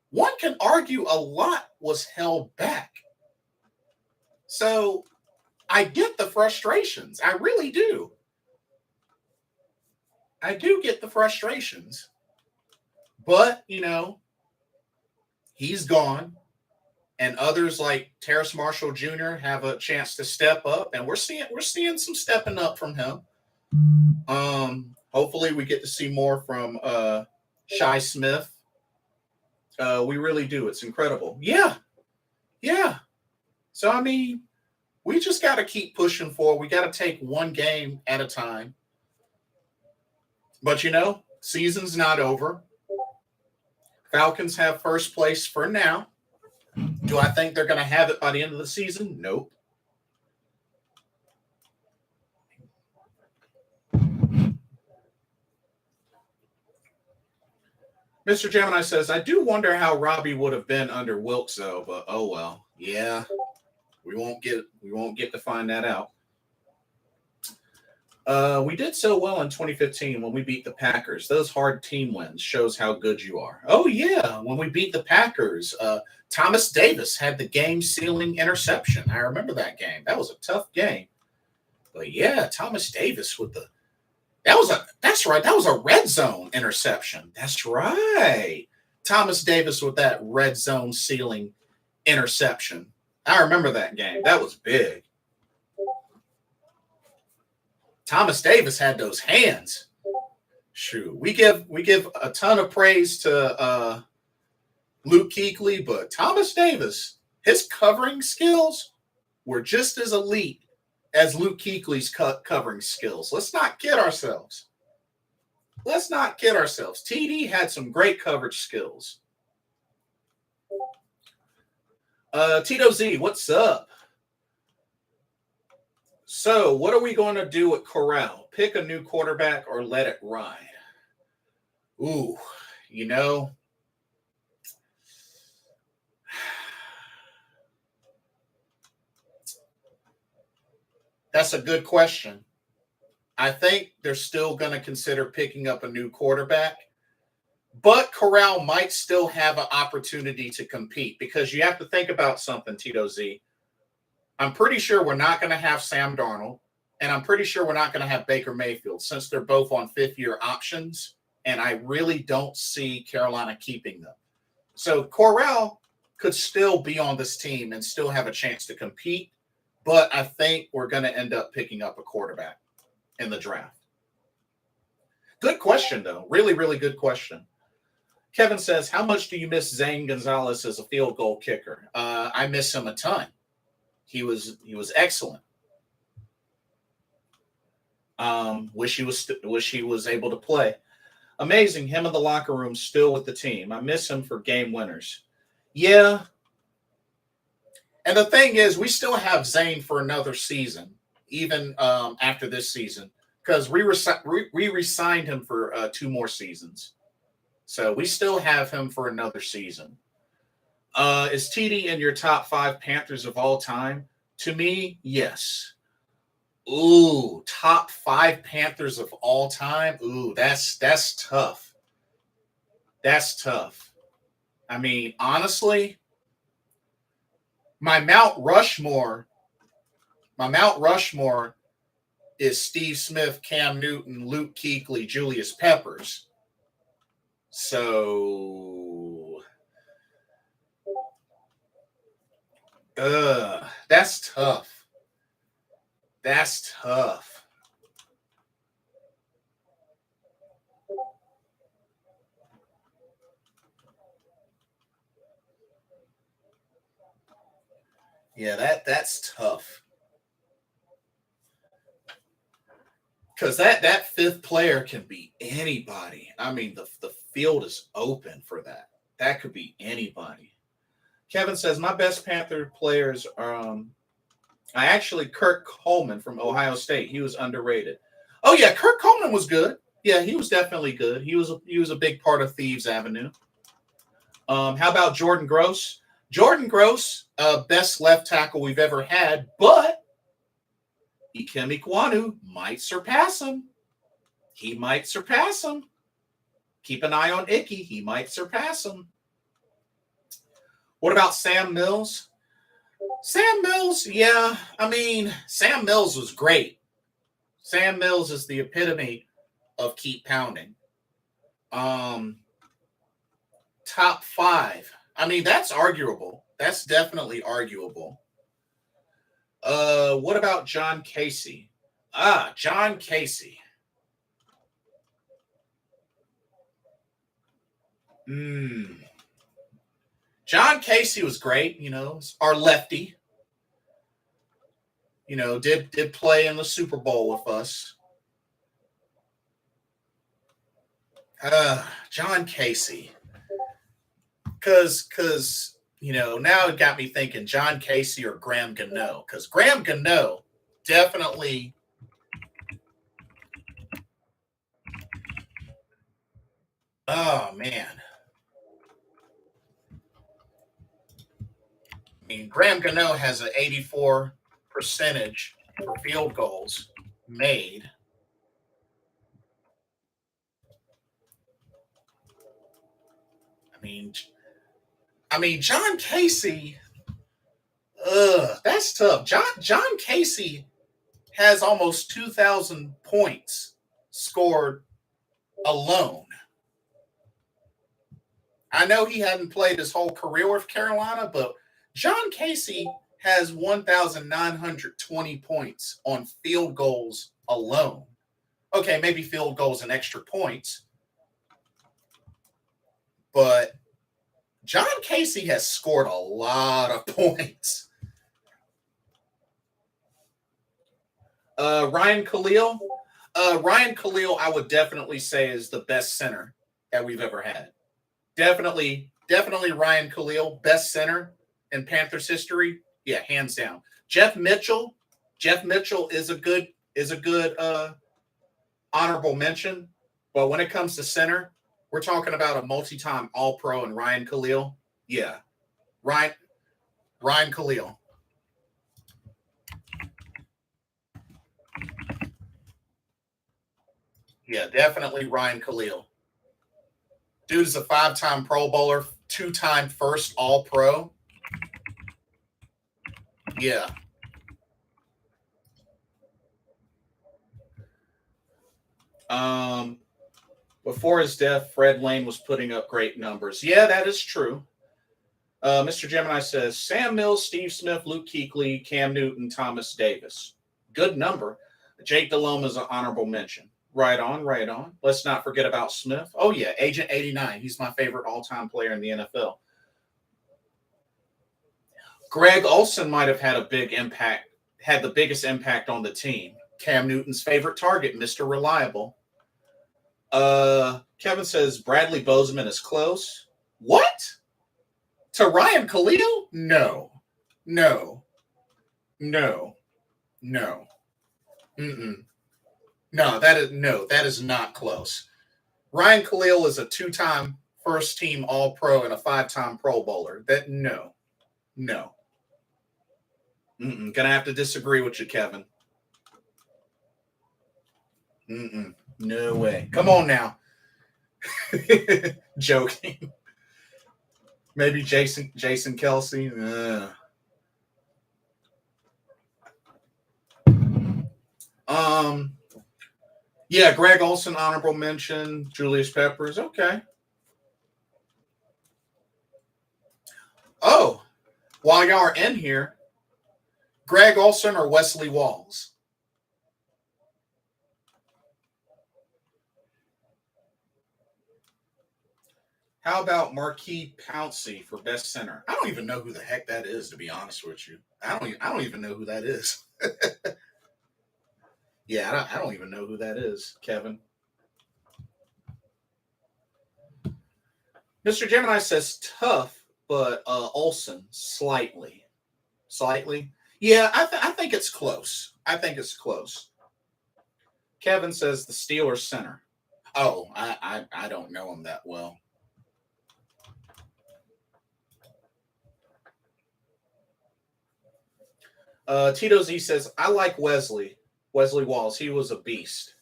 one can argue a lot was held back. So I get the frustrations. I really do. I do get the frustrations. But, he's gone. And others like Terrace Marshall Jr. have a chance to step up. And we're seeing some stepping up from him. Hopefully we get to see more from Shi Smith. We really do. It's incredible. Yeah. So, I mean, we just got to keep pushing forward. We got to take one game at a time. But, season's not over. Falcons have first place for now. Do I think they're going to have it by the end of the season? Nope. Mr. Gemini says, I do wonder how Robbie would have been under Wilkes, though, but oh well. Yeah. We won't get to find that out. We did so well in 2015 when we beat the Packers. Those hard team wins shows how good you are. Oh, yeah. When we beat the Packers, Thomas Davis had the game-sealing interception. I remember that game. That was a tough game. But, yeah, Thomas Davis with that's right. That was a red zone interception. That's right. Thomas Davis with that red zone sealing interception. I remember that game. That was big. Thomas Davis had those hands. Shoot, we give a ton of praise to Luke Kuechly, but Thomas Davis, his covering skills were just as elite as Luke Kuechly's covering skills. Let's not kid ourselves. TD had some great coverage skills. Tito Z, what's up? So, what are we going to do with Corral? Pick a new quarterback or let it ride? Ooh, that's a good question. I think they're still going to consider picking up a new quarterback, but Corral might still have an opportunity to compete, because you have to think about something, Tito Z. I'm pretty sure we're not going to have Sam Darnold, and I'm pretty sure we're not going to have Baker Mayfield, since they're both on fifth-year options, and I really don't see Carolina keeping them. So Corral could still be on this team and still have a chance to compete, but I think we're going to end up picking up a quarterback in the draft. Good question, though. Really, really good question. Kevin says, how much do you miss Zane Gonzalez as a field goal kicker? I miss him a ton. He was excellent. Wish he was able to play. Amazing. Him in the locker room, still with the team. I miss him for game winners. Yeah. And the thing is, we still have Zane for another season, even after this season, because we re-signed him for 2 more seasons. So we still have him for another season. Is TD in your top 5 Panthers of all time? To me, yes. Ooh, top 5 Panthers of all time? Ooh, that's tough. That's tough. I mean, honestly, my Mount Rushmore is Steve Smith, Cam Newton, Luke Kuechly, Julius Peppers. So, that's tough. That's tough. Yeah, that's tough. Because that fifth player can be anybody. I mean, the field is open for that. That could be anybody. Kevin says, my best Panther players are I actually Kirk Coleman from Ohio State. He was underrated. Oh yeah, Kirk Coleman was good. Yeah, he was definitely good. He was a big part of Thieves Avenue. How about Jordan Gross? Jordan Gross, best left tackle we've ever had, but Ikem Ekwonu might surpass him. He might surpass him. Keep an eye on Icky. He might surpass him. What about Sam Mills? Sam Mills, yeah. I mean, Sam Mills was great. Sam Mills is the epitome of keep pounding. Top 5. I mean, that's arguable. That's definitely arguable. What about John Casey? John Casey. John Casey was great, our lefty. Did play in the Super Bowl with us. John Casey. Because now it got me thinking John Casey or Graham Gano. Because Graham Gano definitely. Oh, man. I mean, Graham Gano has an 84 percentage for field goals made. I mean, John Casey. That's tough. John Casey has almost 2,000 points scored alone. I know he hadn't played his whole career with Carolina, but John Casey has 1,920 points on field goals alone. Okay, maybe field goals and extra points. But John Casey has scored a lot of points. Ryan Khalil. Ryan Khalil, I would definitely say, is the best center that we've ever had. Definitely Ryan Khalil, best center in Panthers history. Yeah, hands down. Jeff Mitchell is a good honorable mention. But when it comes to center, we're talking about a multi-time All-Pro and Ryan Khalil. Yeah, Ryan Khalil. Yeah, definitely Ryan Khalil. Dude is a 5-time Pro Bowler, 2-time first All-Pro. Yeah. Before his death, Fred Lane was putting up great numbers. Yeah, that is true. Mr. Gemini says, Sam Mills, Steve Smith, Luke Kuechly, Cam Newton, Thomas Davis. Good number. Jake Delhomme is an honorable mention. Right on. Let's not forget about Smith. Oh, yeah, Agent 89. He's my favorite all-time player in the NFL. Greg Olsen might have had the biggest impact on the team. Cam Newton's favorite target, Mr. Reliable. Kevin says Bradley Bozeman is close. What? To Ryan Khalil? No. No, that is not close. Ryan Khalil is a 2-time first team All-Pro and a 5-time Pro Bowler. No. Gonna have to disagree with you, Kevin. No way. Come on now. Joking. Maybe Jason Kelsey. Yeah, Greg Olsen, honorable mention. Julius Peppers. Okay. Oh, while y'all are in here, Greg Olsen or Wesley Walls? How about Marquis Pouncey for best center? I don't even know who the heck that is, to be honest with you. I don't even know who that is. Yeah, I don't even know who that is, Kevin. Mr. Gemini says tough, but Olsen slightly. Slightly. Yeah, I think it's close. I think it's close. Kevin says the Steelers center. Oh, I don't know him that well. Tito Z says, I like Wesley Walls. He was a beast.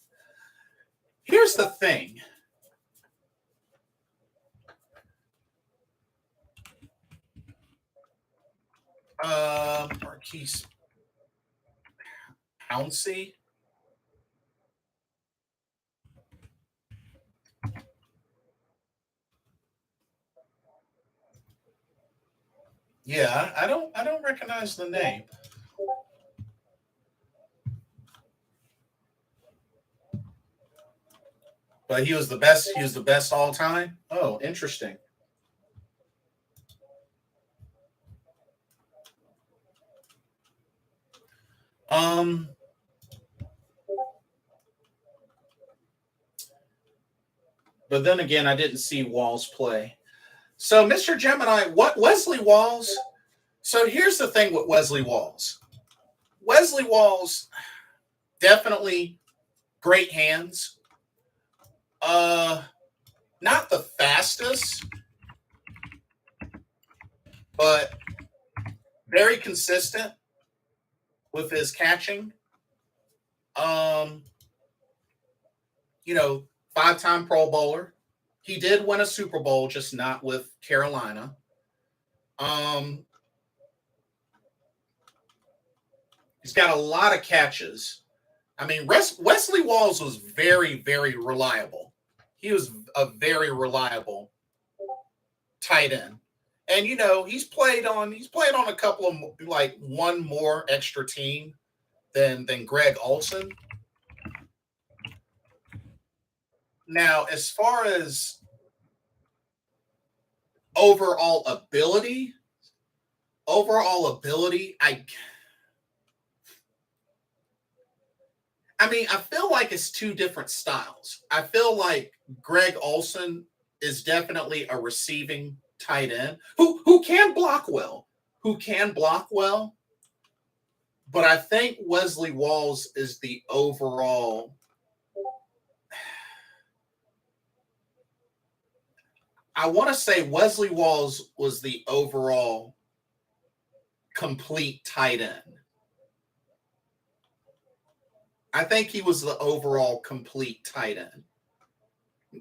Here's the thing. Marquise Pouncey. Yeah, I don't recognize the name. But he was the best. He was the best all time. Oh, interesting. Um, but then again, I didn't see Walls play. So, Mr. Gemini, what Wesley Walls? So here's the thing with Wesley Walls. Wesley Walls definitely great hands. Not the fastest, but very consistent with his catching. Um, 5-time Pro Bowler. He did win a Super Bowl, just not with Carolina. He's got a lot of catches. I mean, Wesley Walls was very, very reliable. He was a very reliable tight end. And he's played on a couple of like one more extra team than Greg Olsen. Now, as far as overall ability, I mean, I feel like it's two different styles. I feel like Greg Olsen is definitely a receiving tight end who can block well, But I think Wesley Walls is the overall. I want to say Wesley Walls was the overall complete tight end. I think he was the overall complete tight end.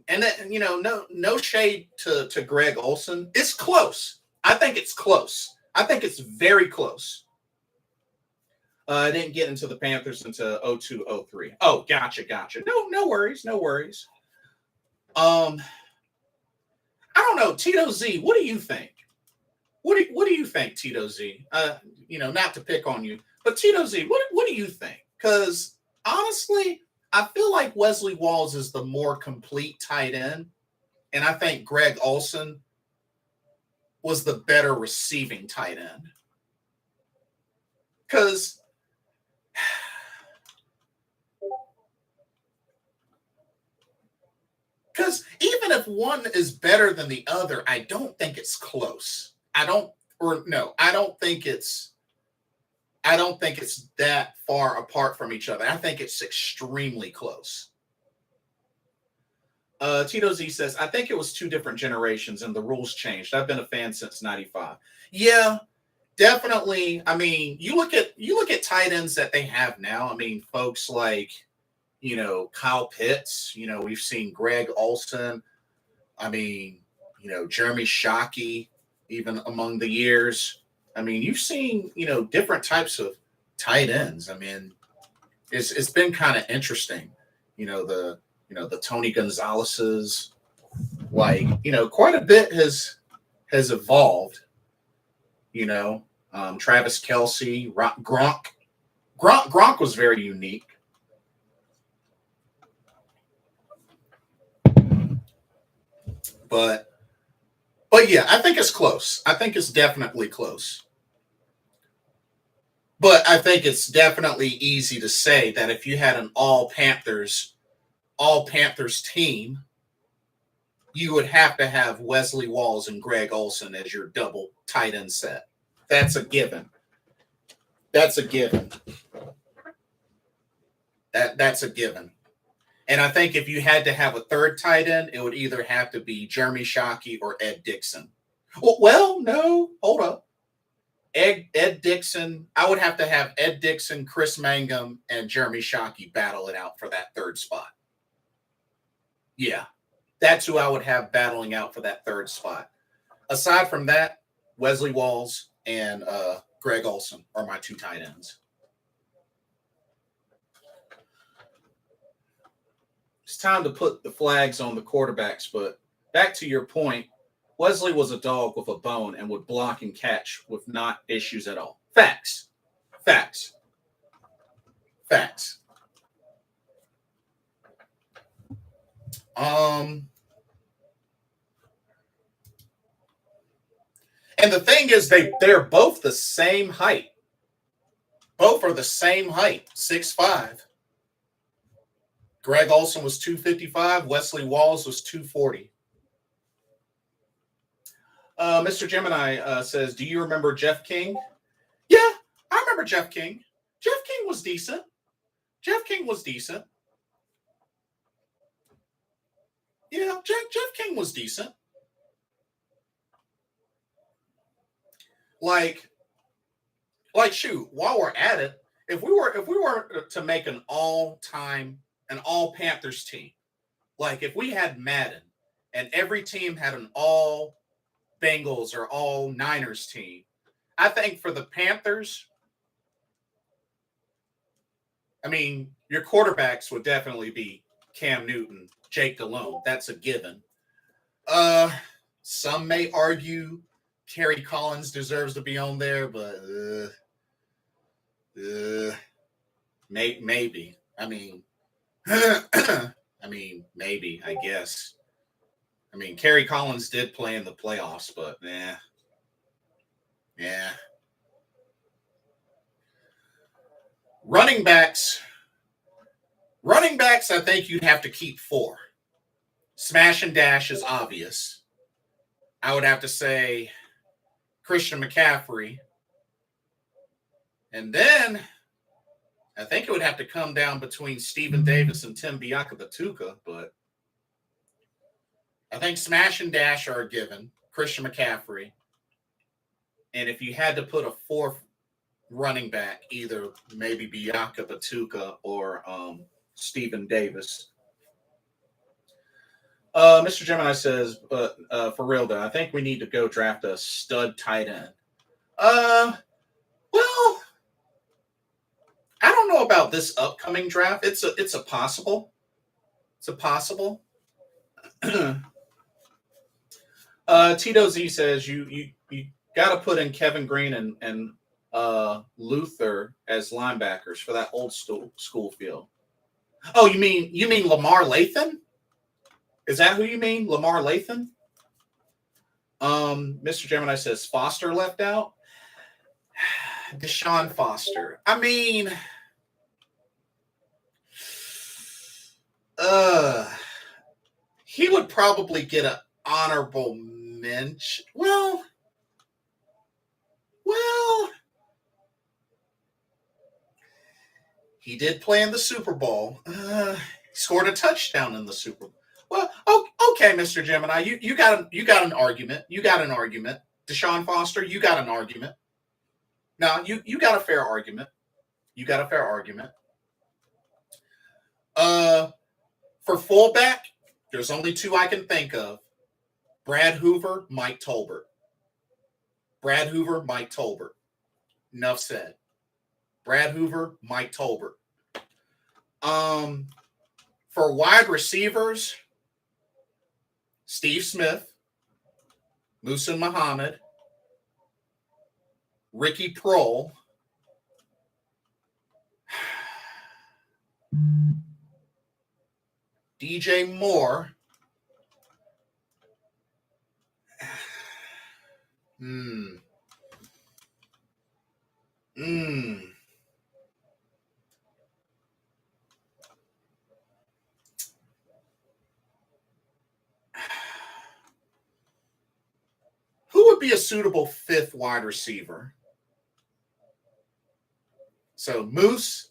And that, no shade to Greg Olsen. It's close. I think it's close. I think it's very close. I didn't get into the Panthers until 02-03. Oh, gotcha. No worries. I don't know, Tito Z. What do you think? What do you think, Tito Z? Not to pick on you, but Tito Z. What do you think? Because honestly, I feel like Wesley Walls is the more complete tight end, and I think Greg Olsen was the better receiving tight end. Because even if one is better than the other, I don't think it's close. I don't think it's that far apart from each other. I think it's extremely close. Tito Z says, I think it was two different generations and the rules changed. I've been a fan since 95. Yeah, definitely. I mean, you look at tight ends that they have now. I mean, folks like, Kyle Pitts, we've seen Greg Olsen. I mean, Jeremy Shockey, even among the years. I mean, you've seen, different types of tight ends. I mean, it's been kind of interesting. The Tony Gonzalez's, like, quite a bit has evolved. Travis Kelce, Gronk was very unique. But yeah, I think it's close. I think it's definitely close. But I think it's definitely easy to say that if you had an all Panthers team, you would have to have Wesley Walls and Greg Olsen as your double tight end set. That's a given. That's a given. That's a given. And I think if you had to have a third tight end, it would either have to be Jeremy Shockey or Ed Dickson. Well, no, hold up. Ed Dickson, I would have to have Ed Dickson, Chris Mangum, and Jeremy Shockey battle it out for that third spot. Yeah, that's who I would have battling out for that third spot. Aside from that, Wesley Walls and Greg Olsen are my two tight ends. It's time to put the flags on the quarterbacks, but back to your point, Wesley was a dog with a bone and would block and catch with not issues at all. Facts. Facts. Facts. And the thing is, they're both the same height. Both are the same height, 6'5". Greg Olsen was 255. Wesley Walls was 240. Mr. Gemini says, do you remember Jeff King? Yeah, I remember Jeff King. Jeff King was decent. Jeff King was decent. Yeah, Jeff King was decent. Like, shoot, while we're at it, if we were to make an all Panthers team, like if we had Madden and every team had an all Bengals or all Niners team, I think for the Panthers, I mean, your quarterbacks would definitely be Cam Newton, Jake Delhomme. That's a given. Some may argue Kerry Collins deserves to be on there, but maybe. I mean, maybe, I guess. I mean, Kerry Collins did play in the playoffs, but yeah. Running backs, I think you'd have to keep 4. Smash and dash is obvious. I would have to say Christian McCaffrey. And then I think it would have to come down between Stephen Davis and Tim Biakabatuka, but I think smash and dash are a given. Christian McCaffrey. And if you had to put a 4th running back, either maybe Biakabatuka or Stephen Davis. Mr. Gemini says, but for real though, I think we need to go draft a stud tight end. Well, I don't know about this upcoming draft. It's a possible. It's a possible. Tito Z says you got to put in Kevin Green and Luther as linebackers for that old school field. Oh, you mean Lamar Lathan? Is that who you mean, Lamar Lathan? Mr. Gemini says Foster left out. Deshaun Foster. I mean, he would probably get an honorable mention. Well, he did play in the Super Bowl. He scored a touchdown in the Super Bowl. Well, okay, Mr. Gemini, you got an argument. You got an argument. Deshaun Foster, you got an argument. Now, you got a fair argument. You got a fair argument. For fullback, there's only 2 I can think of. Brad Hoover, Mike Tolbert. Brad Hoover, Mike Tolbert. Enough said. Brad Hoover, Mike Tolbert. For wide receivers, Steve Smith, Musa Muhammad, Ricky Prohl, DJ Moore, would be a suitable fifth wide receiver? So Moose,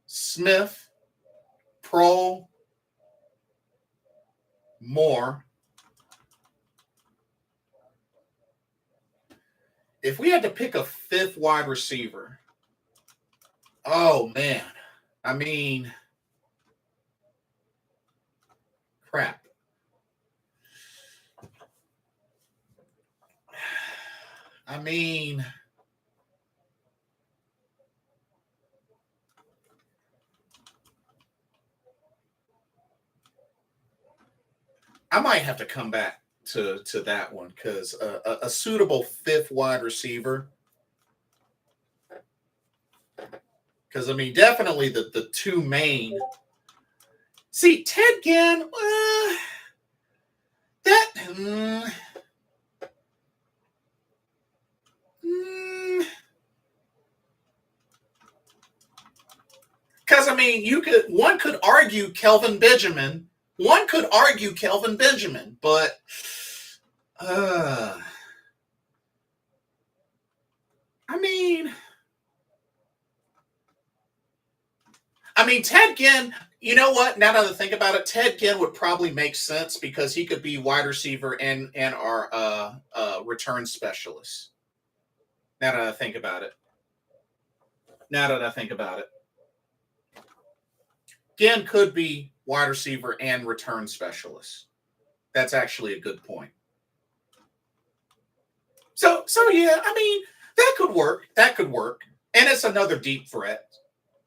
Smith, Prohl, Moore. If we had to pick a fifth wide receiver, oh man, I mean, crap. I mean, I might have to come back to that one because a suitable fifth wide receiver. Because I mean, definitely the two main. See, Ted Ginn, because I mean, one could argue Kelvin Benjamin. One could argue Kelvin Benjamin, but I mean, Ted Ginn, you know what? Now that I think about it, Ted Ginn would probably make sense because he could be wide receiver and our return specialist. Now that I think about it. Ginn could be wide receiver and return specialist. That's actually a good point. So yeah, I mean, that could work. And it's another deep threat.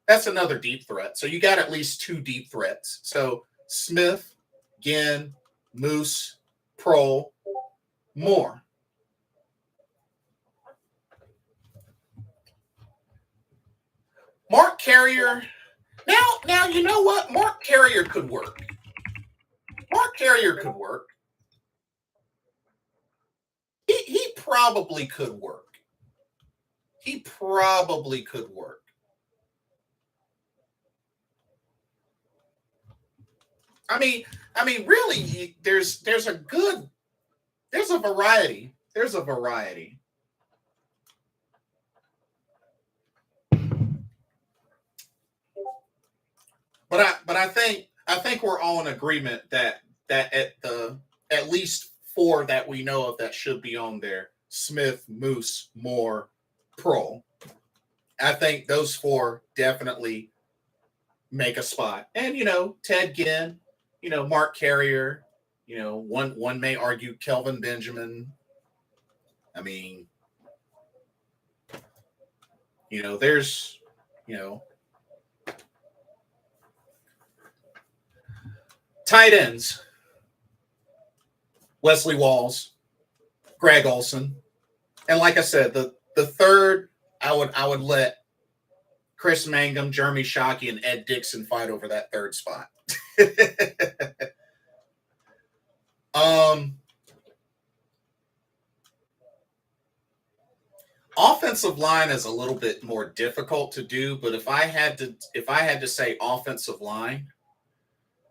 That's another deep threat. So you got at least two deep threats. So Smith, Ginn, Moose, Prohl, Moore. Mark Carrier. Now you know what? Mark Carrier could work. He probably could work. I mean, really, there's a variety. But I think we're all in agreement that at least four that we know of that should be on there: Smith, Moose, Moore, Prohl. I think those four definitely make a spot. And Ted Ginn, Mark Carrier, one may argue Kelvin Benjamin. I mean, there's tight ends: Wesley Walls, Greg Olsen, and like I said, the third I would let Chris Mangum, Jeremy Shockey, and Ed Dixon fight over that third spot. Offensive line is a little bit more difficult to do, but if I had to say offensive line,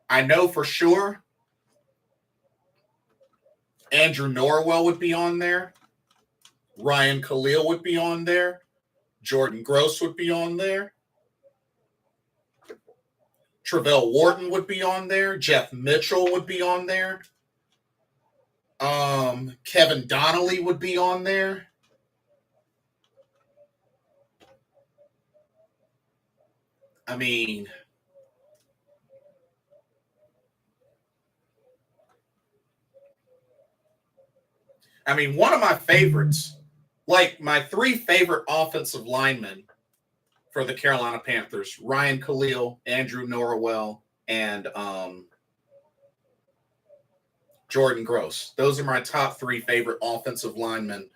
I know for sure Andrew Norwell would be on there. Ryan Khalil would be on there. Jordan Gross would be on there. Travell Wharton would be on there. Jeff Mitchell would be on there. Kevin Donnelly would be on there. I mean, one of my favorites, like my three favorite offensive linemen for the Carolina Panthers: Ryan Khalil, Andrew Norwell, and Jordan Gross. Those are my top three favorite offensive linemen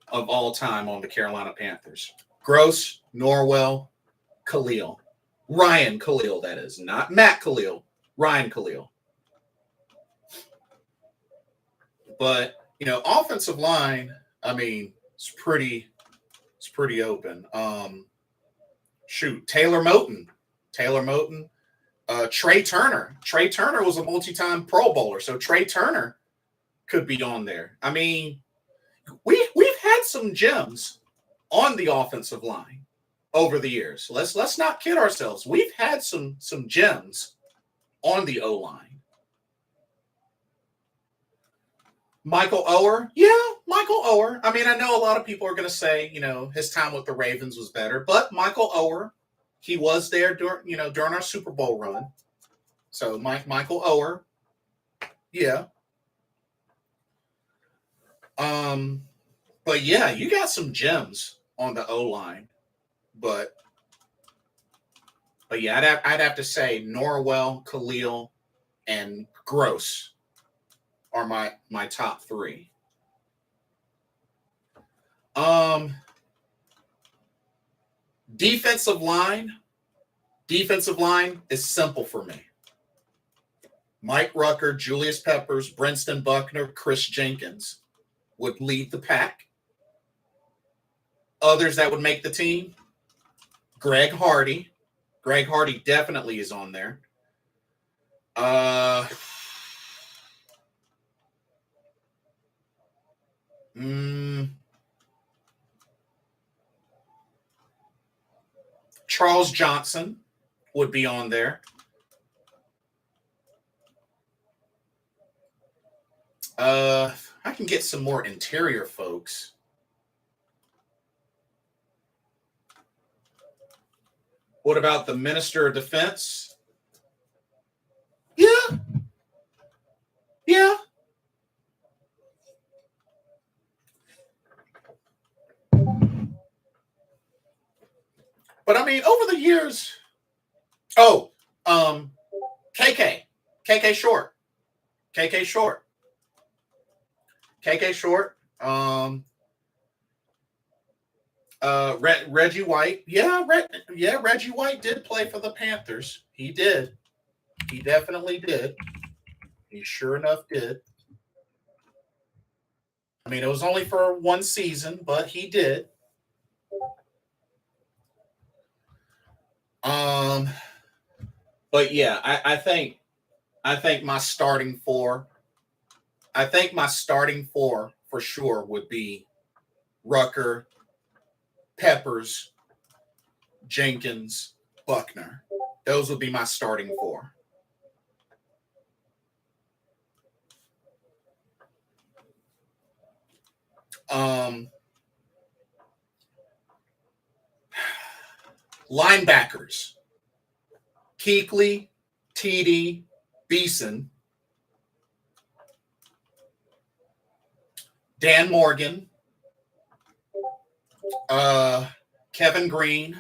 of all time on the Carolina Panthers: Gross, Norwell, Khalil. Ryan Khalil, that is. Not Matt Khalil. Ryan Khalil. But, offensive line, it's pretty open. Taylor Moton. Trey Turner. Trey Turner was a multi-time Pro Bowler, so Trey Turner could be on there. I mean, we've had some gems on the offensive line over the years. Let's not kid ourselves. We've had some gems on the O-line. Michael Oher, yeah, Michael Oher. I mean, I know a lot of people are going to say, his time with the Ravens was better, but Michael Oher, he was there during our Super Bowl run. So Michael Oher, yeah. But yeah, you got some gems on the O-line, but yeah, I'd have to say Norwell, Khalil, and Gross are my top three. Defensive line is simple for me. Mike Rucker, Julius Peppers, Brenston Buckner, Chris Jenkins would lead the pack. Others that would make the team, Greg Hardy. Greg Hardy definitely is on there. Charles Johnson would be on there. I can get some more interior folks. What about the Minister of Defense? Yeah. Yeah. But I mean, over the years, KK Short. Reggie White. Reggie White did play for the Panthers. He did. He definitely did. He sure enough did. I mean, it was only for one season, but he did. But yeah, I think my starting four. I think my starting four for sure would be Rucker, Peppers, Jenkins, Buckner. Those would be my starting four. Linebackers. Kuechly, TD, Beeson, Dan Morgan, Kevin Green,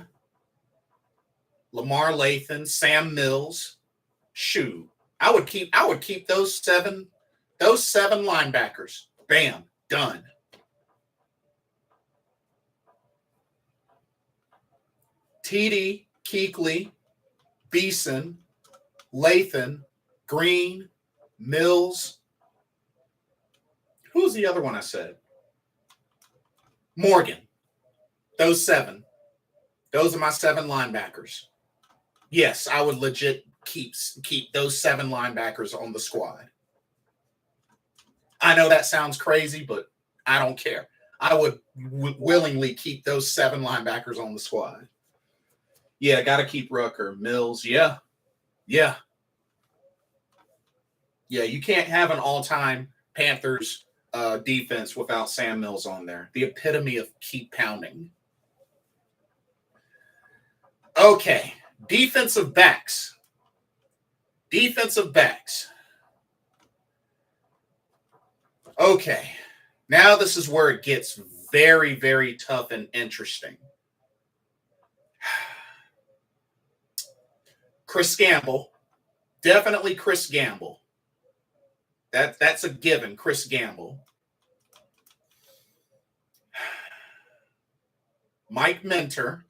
Lamar Lathan, Sam Mills. Shoot, I would keep those seven linebackers. Bam, done. TD, Kuechly, Beeson, Lathan, Green, Mills. Who's the other one I said? Morgan. Those seven. Those are my seven linebackers. Yes, I would legit keep those seven linebackers on the squad. I know that sounds crazy, but I don't care. I would willingly keep those seven linebackers on the squad. Yeah, got to keep Rucker. Mills, yeah. Yeah, you can't have an all-time Panthers defense without Sam Mills on there. The epitome of keep pounding. Okay, defensive backs. Okay, now this is where it gets very, very tough and interesting. Chris Gamble. Definitely Chris Gamble. That's a given, Chris Gamble. Mike Minter.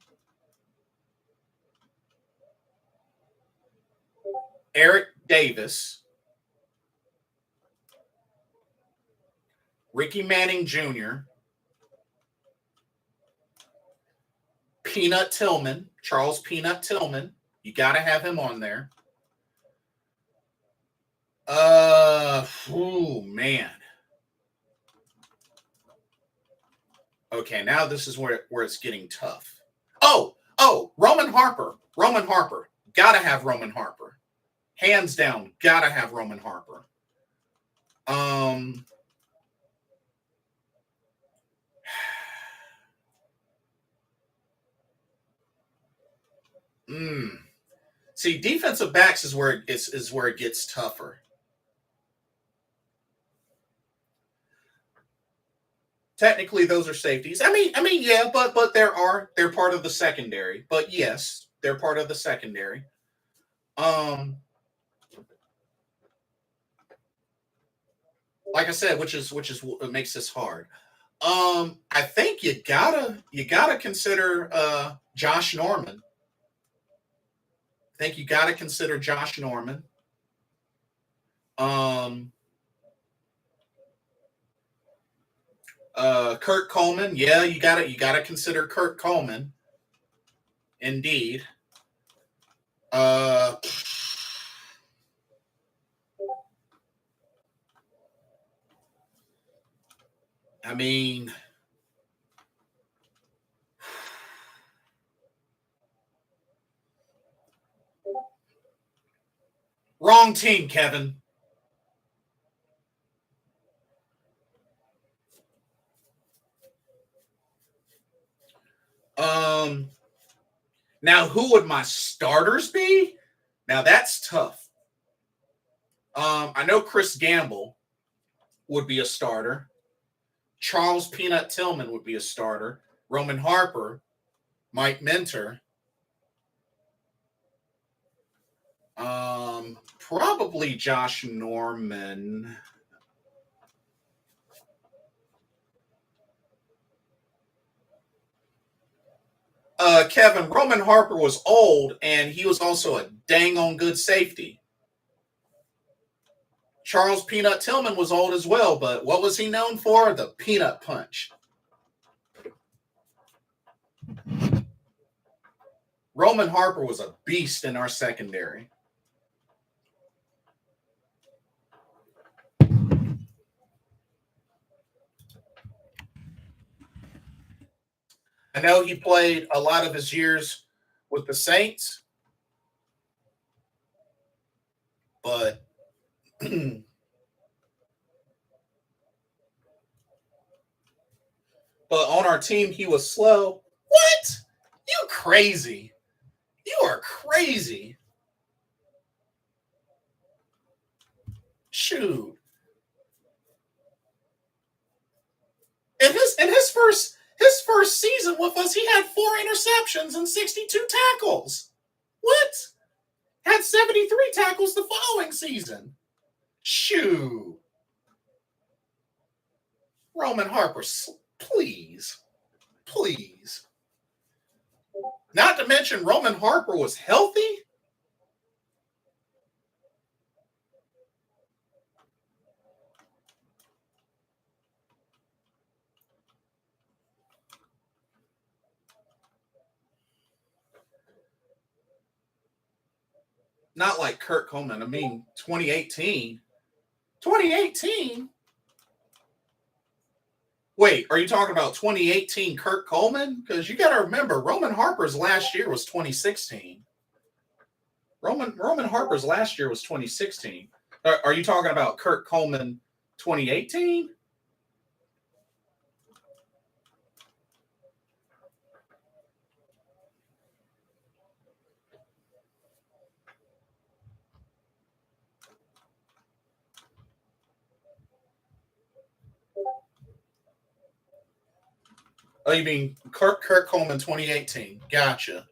Eric Davis. Ricky Manning Jr. Peanut Tillman. Charles Peanut Tillman. You got to have him on there. Man. Okay, now this is where it's getting tough. Oh, Roman Harper. Roman Harper. Gotta have Roman Harper. Hands down, gotta have Roman Harper. See, defensive backs is where it gets tougher. Technically, those are safeties. I mean, yeah, but they're part of the secondary. But yes, they're part of the secondary. Like I said, which is what makes this hard. I think you gotta consider Josh Norman. I think you gotta consider Josh Norman. Kurt Coleman, yeah, you gotta consider Kurt Coleman. Indeed. I mean, wrong team, Kevin. Now who would my starters be? Now that's tough. I know Chris Gamble would be a starter. Charles Peanut Tillman would be a starter. Roman Harper, Mike Minter. Probably Josh Norman. Kevin, Roman Harper was old, and he was also a dang on good safety. Charles Peanut Tillman was old as well, but what was he known for? The peanut punch. Roman Harper was a beast in our secondary. I know he played a lot of his years with the Saints, but but on our team he was slow. What? You crazy. You are crazy. Shoot. In his first season with us, he had 4 interceptions and 62 tackles. What? Had 73 tackles the following season. Shoot. Roman Harper, please. Please. Not to mention Roman Harper was healthy. Not like Kurt Coleman. I mean, 2018. 2018? Wait, are you talking about 2018 Kurt Coleman? Because you got to remember, Roman Harper's last year was 2016. Roman Harper's last year was 2016. Are you talking about Kurt Coleman 2018? Oh, you mean Kurt Coleman 2018? Gotcha.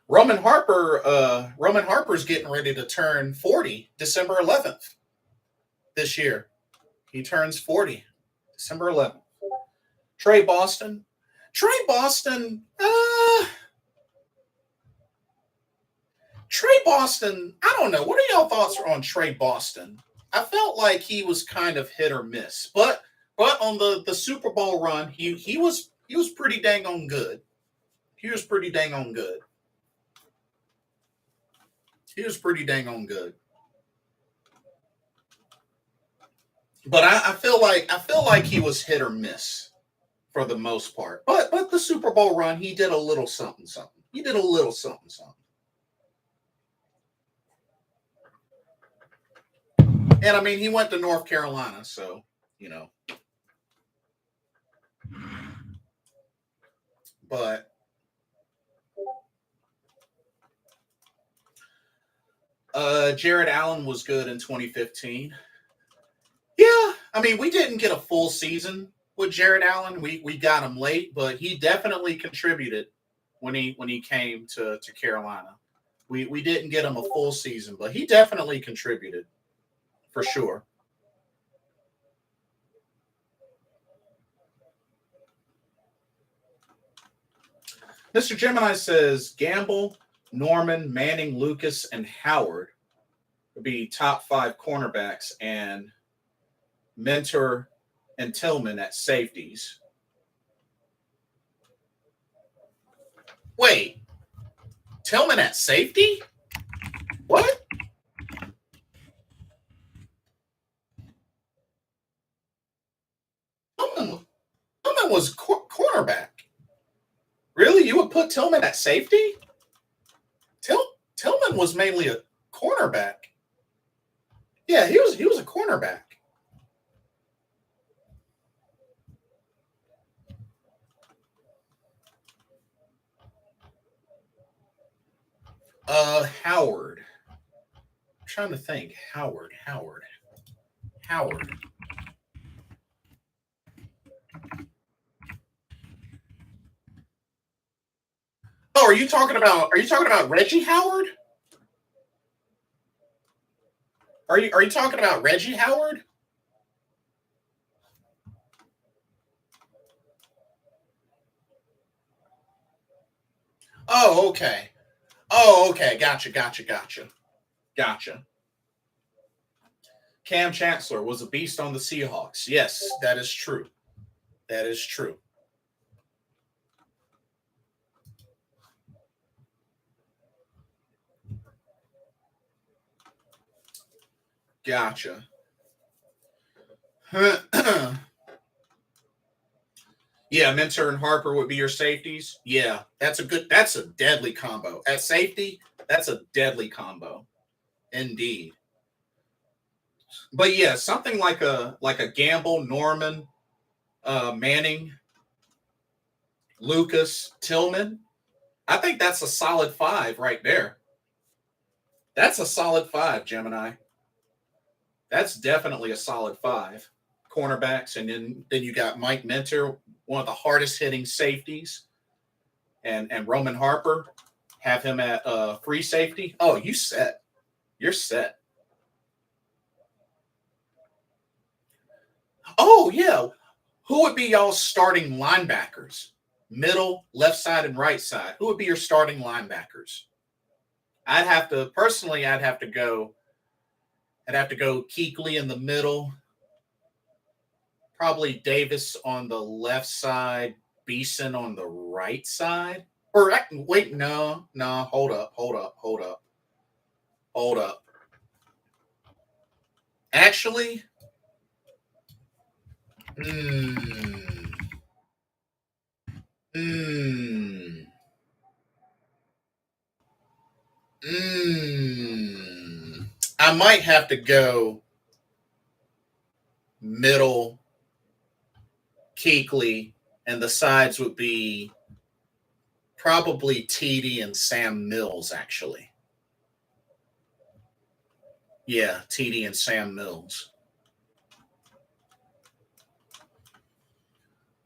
Roman Harper's getting ready to turn 40 December 11th this year. He turns 40 December 11th. Trey Boston. I don't know. What are y'all thoughts on Trey Boston? I felt like he was kind of hit or miss, but on the Super Bowl run, he was pretty dang on good. He was pretty dang on good. He was pretty dang on good. But I feel like he was hit or miss for the most part. But the Super Bowl run, he did a little something something. He did a little something something. And I mean, he went to North Carolina, so you know. But Jared Allen was good in 2015. Yeah, I mean, we didn't get a full season with Jared Allen. We got him late, but he definitely contributed when he came to Carolina. We didn't get him a full season, but he definitely contributed for sure. Mr. Gemini says Gamble, Norman, Manning, Lucas, and Howard would be top 5 cornerbacks, and Mentor and Tillman at safeties. Wait, Tillman at safety? What? Tillman was cornerback. Really? You would put Tillman at safety? Tillman was mainly a cornerback. Yeah, he was a cornerback. Howard. I'm trying to think. Howard. Oh, are you talking about Reggie Howard? Are you talking about Reggie Howard? Oh, okay. Oh, okay. Gotcha. Cam Chancellor was a beast on the Seahawks. Yes, that is true. That is true. Gotcha. Yeah, Mentor and Harper would be your safeties. Yeah, that's a deadly combo. At safety, that's a deadly combo. Indeed. But yeah, something like a Gamble, Norman, Manning, Lucas, Tillman. I think that's a solid 5 right there. That's a solid 5, Gemini. That's definitely a solid 5 cornerbacks, and then you got Mike Mentor, one of the hardest hitting safeties, and Roman Harper. Have him at free safety. Oh, you set. You're set. Oh yeah, who would be y'all's starting linebackers? Middle, left side, and right side. Who would be your starting linebackers? I'd have to personally. I'd have to go Kuechly in the middle. Probably Davis on the left side, Beeson on the right side. Or wait, no, hold up. Actually, mm, mm, I might have to go middle Kuechly, and the sides would be probably TD and Sam Mills, actually. Yeah, TD and Sam Mills.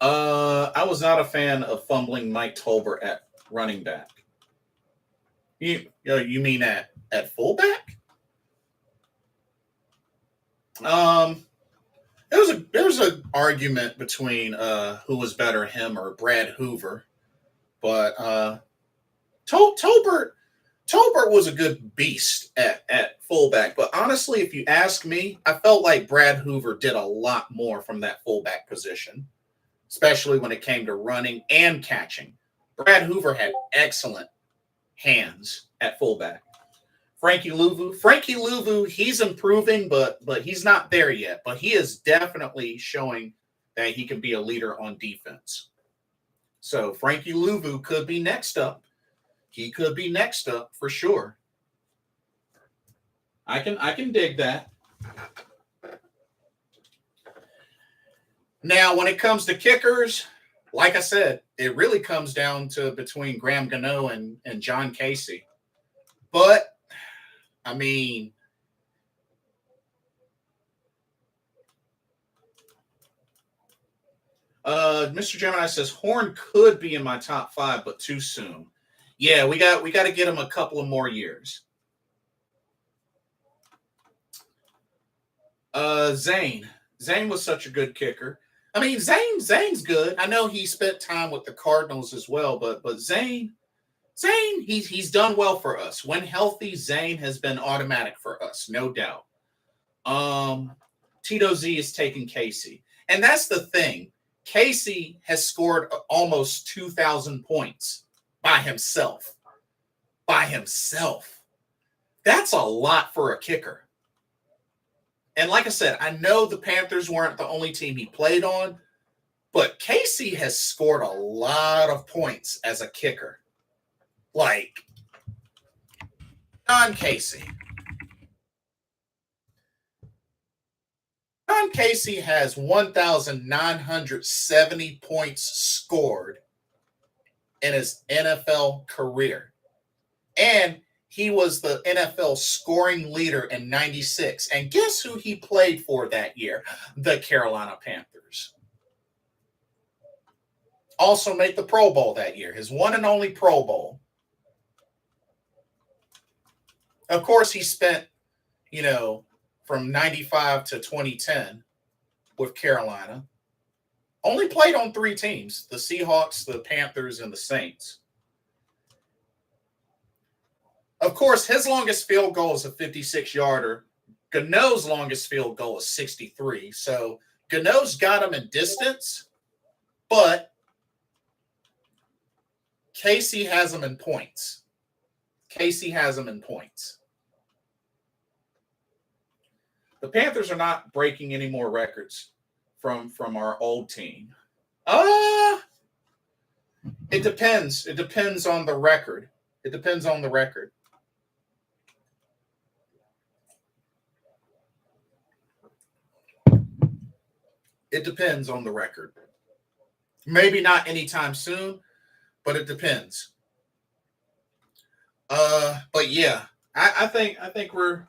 I was not a fan of fumbling Mike Tolbert at running back. You mean at fullback? There was an argument between who was better, him or Brad Hoover, but Tolbert was a good beast at fullback. But honestly, if you ask me, I felt like Brad Hoover did a lot more from that fullback position, especially when it came to running and catching. Brad Hoover had excellent hands at fullback. Frankie Louvu, he's improving, but he's not there yet. But he is definitely showing that he can be a leader on defense. So Frankie Louvu could be next up. He could be next up for sure. I can dig that. Now, when it comes to kickers, like I said, it really comes down to between Graham Gano and John Casey. But, I mean, Mr. Gemini says Horn could be in my top 5, but too soon. Yeah, we got to get him a couple of more years. Zane was such a good kicker. I mean, Zane's good. I know he spent time with the Cardinals as well, but Zane, he's done well for us. When healthy, Zane has been automatic for us, no doubt. Tito Z is taking Casey. And that's the thing. Casey has scored almost 2,000 points by himself. That's a lot for a kicker. And like I said, I know the Panthers weren't the only team he played on, but Casey has scored a lot of points as a kicker. Like, John Casey. John Casey has 1,970 points scored in his NFL career. And he was the NFL scoring leader in 96. And guess who he played for that year? The Carolina Panthers. Also made the Pro Bowl that year, his one and only Pro Bowl. Of course, he spent, from 95 to 2010 with Carolina. Only played on 3 teams, the Seahawks, the Panthers, and the Saints. Of course, his longest field goal is a 56-yarder. Gano's longest field goal is 63. So Gano's got him in distance, but Casey has him in points. The Panthers are not breaking any more records from our old team. It depends. It depends on the record. It depends on the record. It depends on the record. Maybe not anytime soon, but it depends. But yeah, I think we're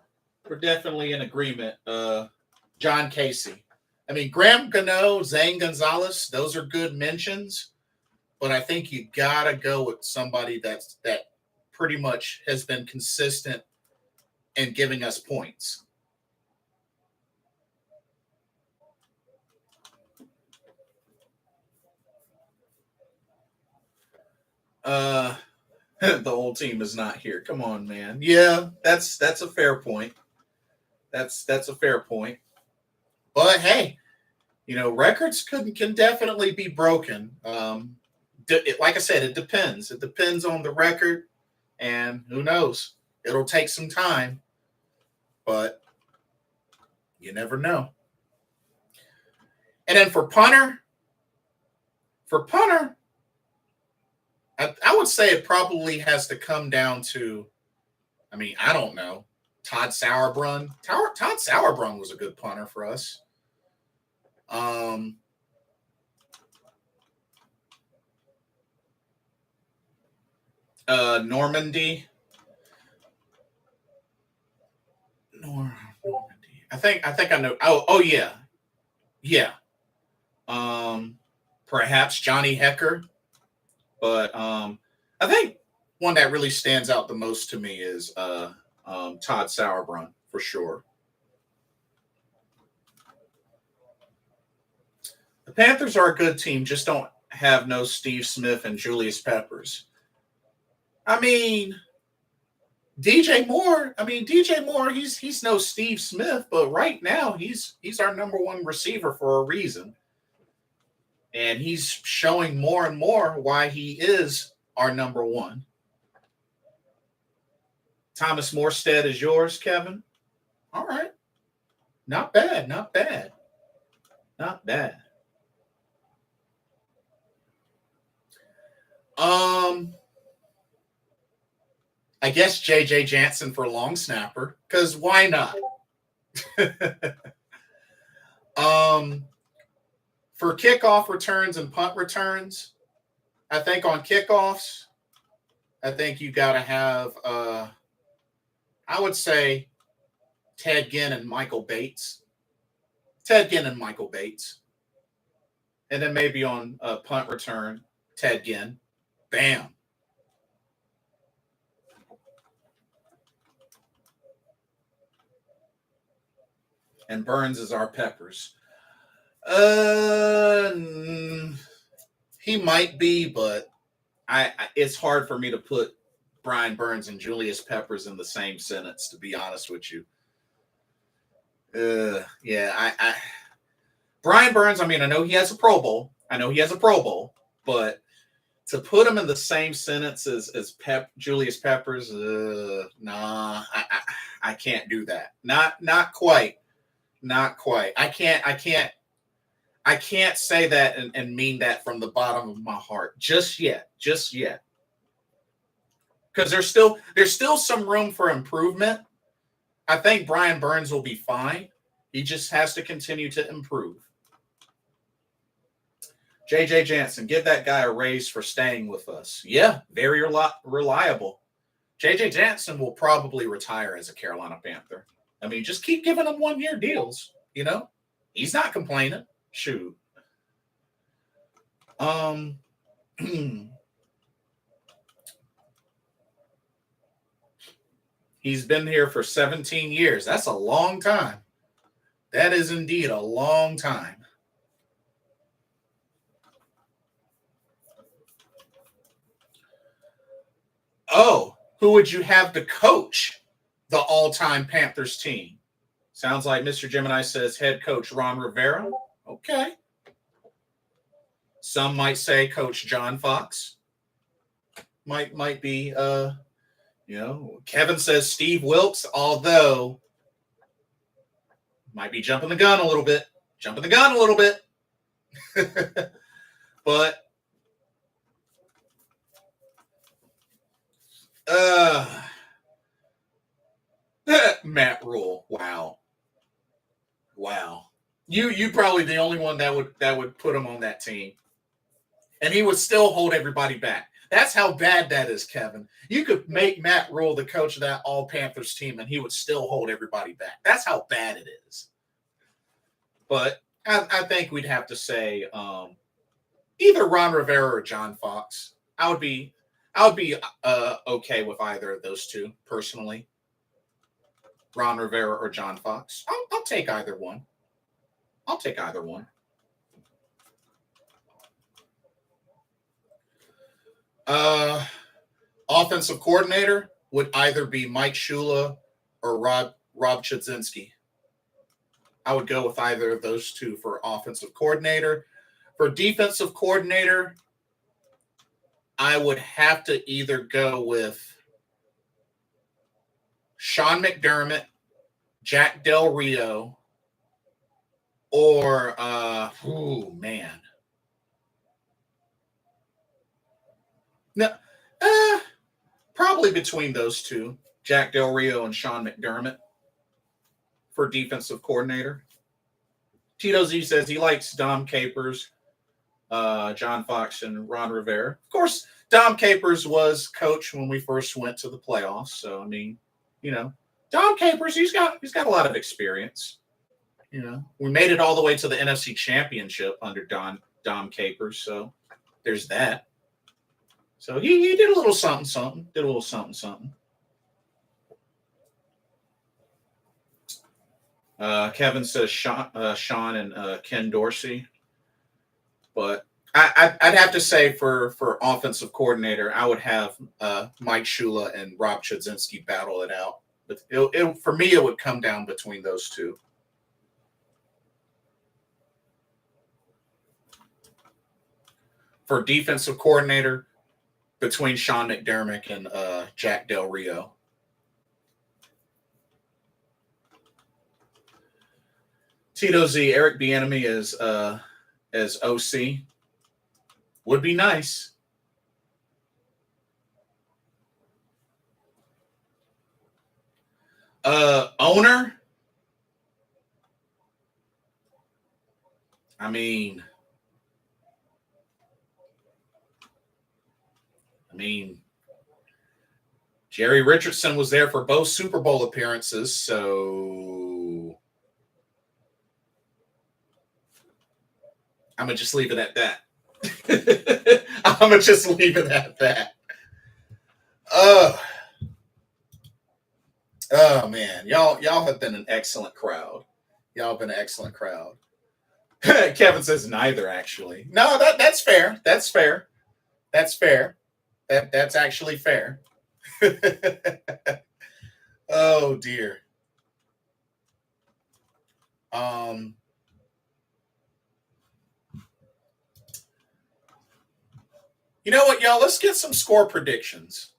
definitely in agreement. John Casey. I mean, Graham Gano, Zane Gonzalez, those are good mentions, but I think you gotta go with somebody that pretty much has been consistent in giving us points. The whole team is not here. Come on, man. Yeah, that's a fair point. That's a fair point. But hey, records can definitely be broken. Like I said, it depends. It depends on the record, and who knows? It'll take some time, but you never know. And then for punter, I would say it probably has to come down to, I don't know, Todd Sauerbrunn. Todd Sauerbrunn was a good punter for us. Normandy. I think I know. Oh yeah. Yeah. Perhaps Johnny Hecker. But I think one that really stands out the most to me is Todd Sauerbrunn, for sure. The Panthers are a good team, just don't have no Steve Smith and Julius Peppers. DJ Moore, he's no Steve Smith, but right now he's our number one receiver for a reason. And he's showing more and more why he is our number one. Thomas Morstead is yours, Kevin. All right. Not bad. Not bad. Not bad. I guess J.J. Jansen for long snapper, because why not? For kickoff returns and punt returns, I think on kickoffs, I think you got to have, I would say, Ted Ginn and Michael Bates. Ted Ginn and Michael Bates. And then maybe on punt return, Ted Ginn. Bam. And Burns is our Peppers. He might be, but it's hard for me to put Brian Burns and Julius Peppers in the same sentence, to be honest with you. Brian Burns, I mean, I know he has a Pro Bowl. But to put him in the same sentence as Julius Peppers, nah, I can't do that. Not quite. Not quite. I can't say that and mean that from the bottom of my heart just yet. Because there's still some room for improvement. I think Brian Burns will be fine. He just has to continue to improve. J.J. Jansen, give that guy a raise for staying with us. Yeah, very reliable. J.J. Jansen will probably retire as a Carolina Panther. I mean, just keep giving him 1-year deals, you know? He's not complaining. Shoot. He's been here for 17 years. That's a long time. That is indeed a long time. Oh, who would you have to coach the all-time Panthers team? Sounds like Mr. Gemini says head coach Ron Rivera. Okay. Some might say Coach John Fox. Might be, Kevin says Steve Wilkes, although might be jumping the gun a little bit. But Matt Rule. Wow. You probably the only one that would put him on that team. And he would still hold everybody back. That's how bad that is, Kevin. You could make Matt Rule the coach of that all Panthers team, and he would still hold everybody back. That's how bad it is. But I think we'd have to say either Ron Rivera or John Fox. I would be okay with either of those two personally. Ron Rivera or John Fox. I'll take either one. Offensive coordinator would either be Mike Shula or Rob Chudzinski. I would go with either of those two for offensive coordinator. For defensive coordinator, I would have to either go with Sean McDermott, Jack Del Rio, or probably between those two, Jack Del Rio and Sean McDermott for defensive coordinator. Tito Z says he likes Dom Capers, John Fox, and Ron Rivera. Of course, Dom Capers was coach when we first went to the playoffs. So, I mean, Dom Capers, he's got a lot of experience. We made it all the way to the NFC Championship under Dom Capers. So there's that. So he did a little something. Kevin says Sean and Ken Dorsey. But I'd have to say for offensive coordinator, I would have Mike Shula and Rob Chudzinski battle it out. But for me, it would come down between those two. For defensive coordinator, between Sean McDermott and Jack Del Rio. Tito Z, Eric Bieniemy as OC would be nice. Owner. I mean, Jerry Richardson was there for both Super Bowl appearances, so I'm going to just leave it at that. I'm going to just leave it at that. Oh man, y'all have been an excellent crowd. Y'all have been an excellent crowd. Kevin says neither, actually. No, that's fair. That's fair. That's fair. That's actually fair. Oh dear. You know what, y'all? Let's get some score predictions.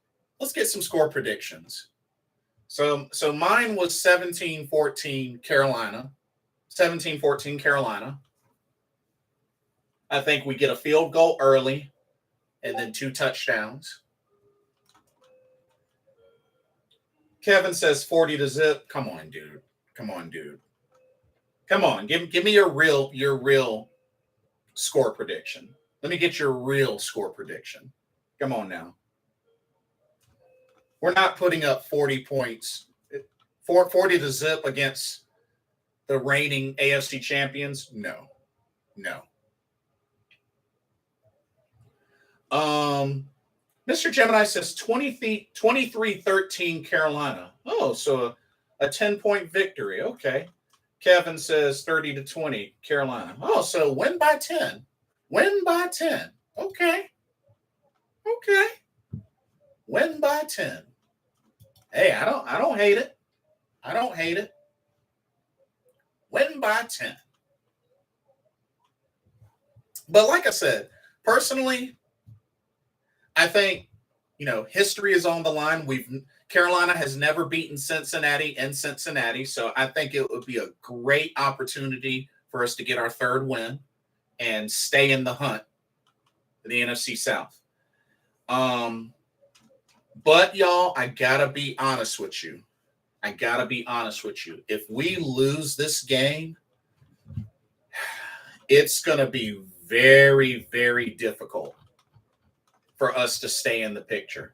So mine was 17-14 Carolina. 17-14 Carolina. I think we get a field goal early and then 2 touchdowns. Kevin says 40 to zip. Come on, dude. Come on. Give me your real score prediction. Let me get your real score prediction. Come on now. We're not putting up 40 points. 40 to zip against the reigning AFC champions. No. Mr. Gemini says 23-13 Carolina. Oh, so a 10-point victory. Okay. Kevin says 30-20 Carolina. Oh, so win by 10. Okay. Win by 10. Hey, I don't hate it. Win by 10. But like I said, personally, I think, history is on the line. Carolina has never beaten Cincinnati in Cincinnati, so I think it would be a great opportunity for us to get our 3rd win and stay in the hunt in the NFC South. But y'all, I gotta be honest with you. If we lose this game, it's gonna be very, very difficult for us to stay in the picture.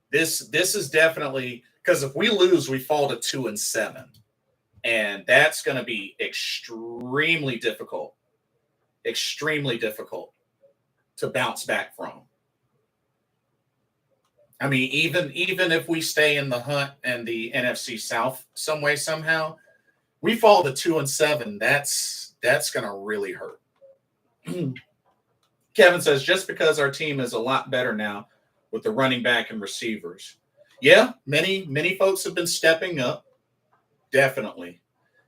This is definitely, because if we lose, we fall to 2-7, and that's going to be extremely difficult to bounce back from. I mean, even if we stay in the hunt and the NFC South some way, somehow, we fall to 2-7. That's going to really hurt. Kevin says, just because our team is a lot better now with the running back and receivers. Yeah, many folks have been stepping up. Definitely.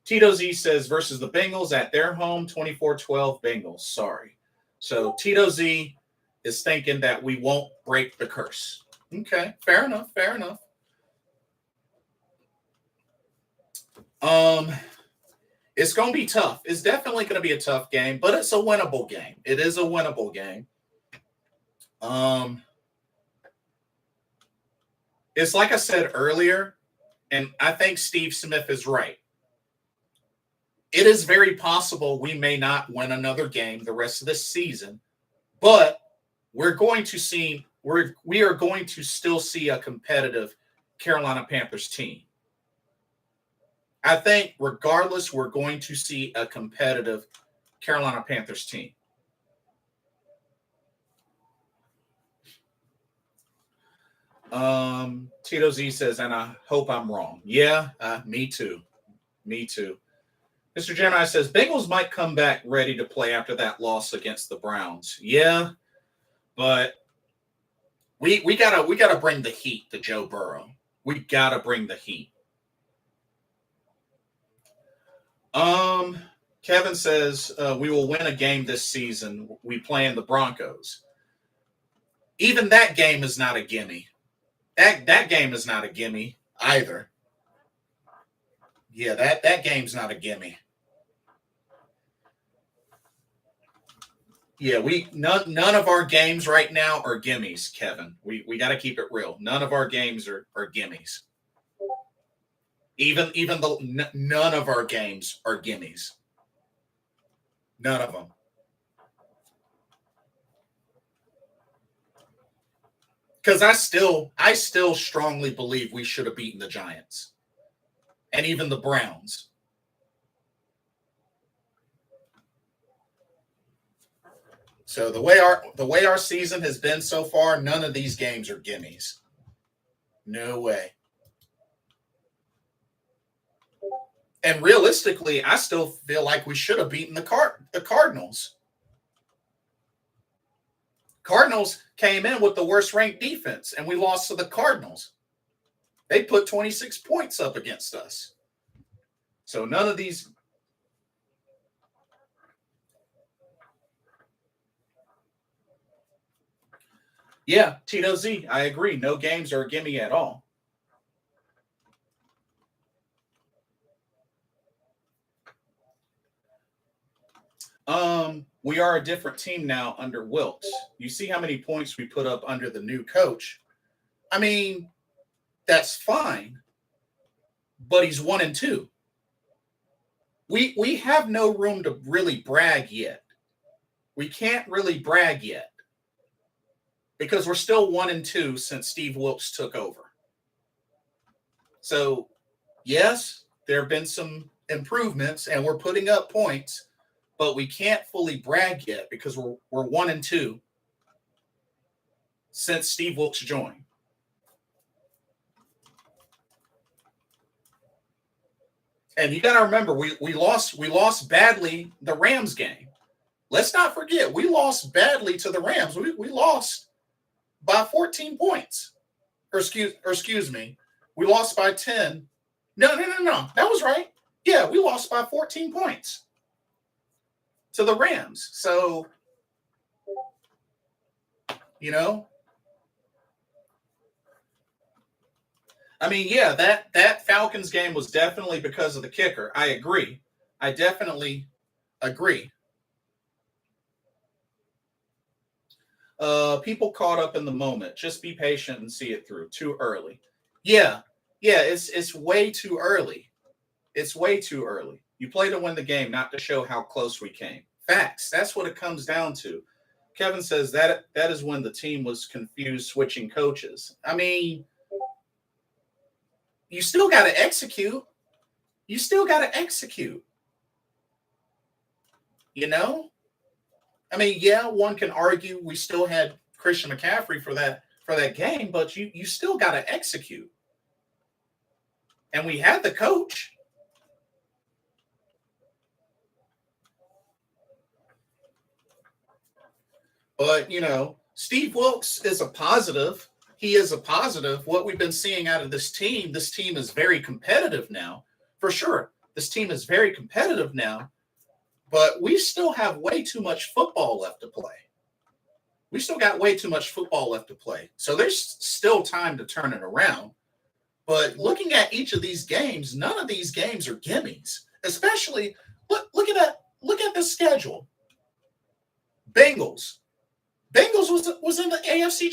Tito Z says, versus the Bengals at their home, 24-12 Bengals. Sorry. So Tito Z is thinking that we won't break the curse. Okay, fair enough. It's going to be tough. It's definitely going to be a tough game, but it's a winnable game. It is a winnable game. It's like I said earlier, and I think Steve Smith is right. It is very possible we may not win another game the rest of this season, but we are going to still see a competitive Carolina Panthers team. I think regardless, we're going to see a competitive Carolina Panthers team. Tito Z says, and I hope I'm wrong. Yeah, me too. Mr. Gemini says, Bengals might come back ready to play after that loss against the Browns. Yeah, but we gotta bring the heat to Joe Burrow. We gotta bring the heat. Kevin says, we will win a game this season. We play in the Broncos. Even that game is not a gimme. That game is not a gimme either. Yeah, that game's not a gimme. Yeah, none of our games right now are gimmies, Kevin. We got to keep it real. None of our games are gimmies. None of our games are gimmies. None of them. Because I still strongly believe we should have beaten the Giants and even the Browns. So the way our season has been so far, none of these games are gimmies. No way. And realistically, I still feel like we should have beaten the Cardinals. Cardinals came in with the worst ranked defense, and we lost to the Cardinals. They put 26 points up against us. So none of these. Yeah, Tito Z, I agree. No games are a gimme at all. We are a different team now under Wilkes. You see how many points we put up under the new coach. I mean, that's fine, but he's 1-2. We have no room to really brag yet. We can't really brag yet because we're still 1-2 since Steve Wilkes took over. So, yes, there have been some improvements, and we're putting up points. But we can't fully brag yet because we're 1-2 since Steve Wilkes joined. And you got to remember, we lost badly the Rams game. Let's not forget, we lost badly to the Rams. We lost by 14 points. Or excuse me, we lost by 10. No. That was right. Yeah, we lost by 14 points to the Rams. So, I mean, yeah, that Falcons game was definitely because of the kicker. I agree. I definitely agree. People caught up in the moment. Just be patient and see it through. Too early. Yeah, it's way too early. It's way too early. You play to win the game, not to show how close we came. Facts. That's what it comes down to. Kevin says that is when the team was confused switching coaches. I mean, you still got to execute. I mean, yeah, one can argue we still had Christian McCaffrey for that game, but you still got to execute. And we had the coach. But, Steve Wilkes is a positive. He is a positive. What we've been seeing out of this team is very competitive now. For sure. This team is very competitive now. But we still have way too much football left to play. We still got way too much football left to play. So there's still time to turn it around. But looking at each of these games, none of these games are gimmies. Especially, look at that. Look at the schedule. Bengals was in the AFC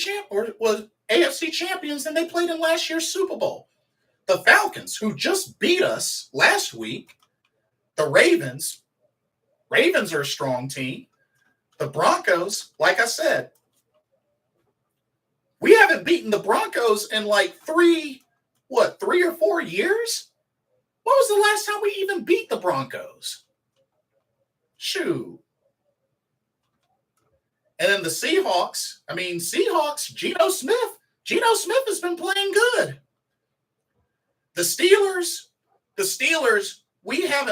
champions, and they played in last year's Super Bowl. The Falcons, who just beat us last week. The Ravens are a strong team. The Broncos, like I said, we haven't beaten the Broncos in like 3 or 4 years? When was the last time we even beat the Broncos? Shoot. And then the Seahawks, Geno Smith has been playing good. The Steelers, we have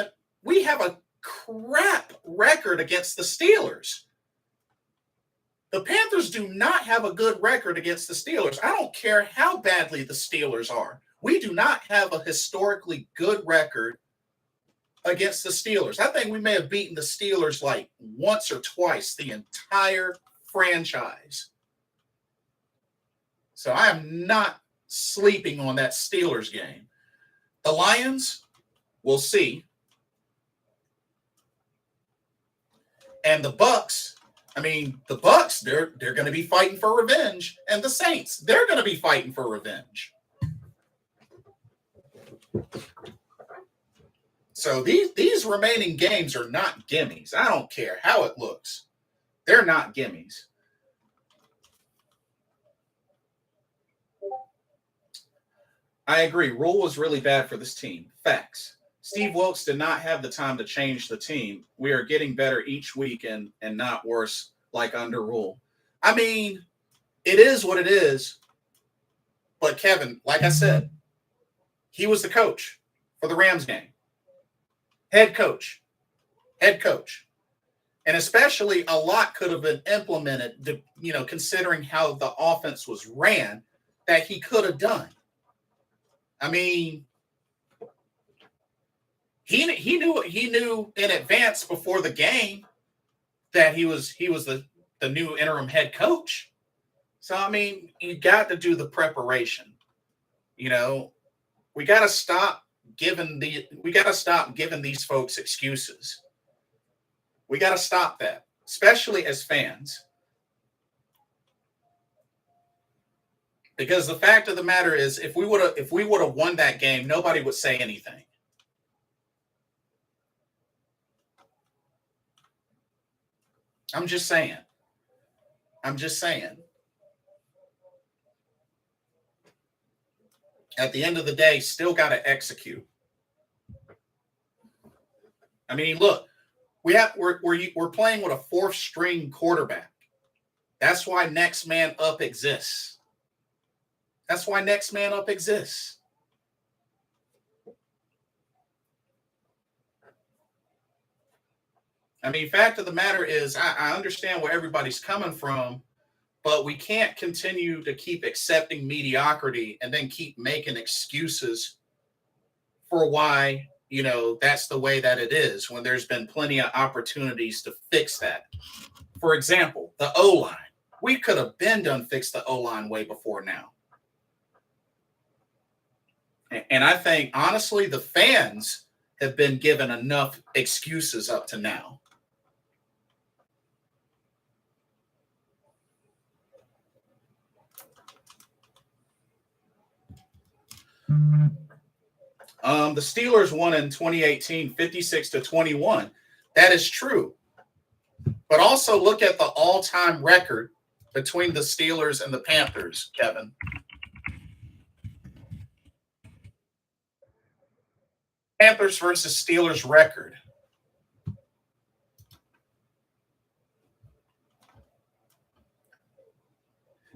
a crap record against the Steelers. The Panthers do not have a good record against the Steelers. I don't care how badly the Steelers are. We do not have a historically good record against the Steelers. I think we may have beaten the Steelers like once or twice the entire franchise. So I am not sleeping on that Steelers game. The Lions, We'll see. And the Bucks, they're going to be fighting for revenge. And the Saints, they're going to be fighting for revenge. So these remaining games are not gimmies. I don't care how it looks. They're not gimmies. I agree. Rule was really bad for this team. Facts. Steve Wilkes did not have the time to change the team. We are getting better each week and not worse like under Rule. I mean, it is what it is. But Kevin, like I said, he was the coach for the Rams game. Head coach. And especially a lot could have been implemented, considering how the offense was ran, that he could have done. I mean, he knew in advance before the game that he was the new interim head coach. So I mean, you got to do the preparation. We got to stop giving these folks excuses. We got to stop that, especially as fans. Because the fact of the matter is, if we would have won that game, nobody would say anything. I'm just saying. At the end of the day, still got to execute. I mean, look, we're playing with a fourth string quarterback. That's why next man up exists. I mean, fact of the matter is, I understand where everybody's coming from, but we can't continue to keep accepting mediocrity and then keep making excuses for why, that's the way that it is when there's been plenty of opportunities to fix that. For example, the O-line. We could have been done fix the O-line way before now. And I think, honestly, the fans have been given enough excuses up to now. The Steelers won in 2018, 56-21. That is true. But also look at the all-time record between the Steelers and the Panthers, Kevin. Panthers versus Steelers record.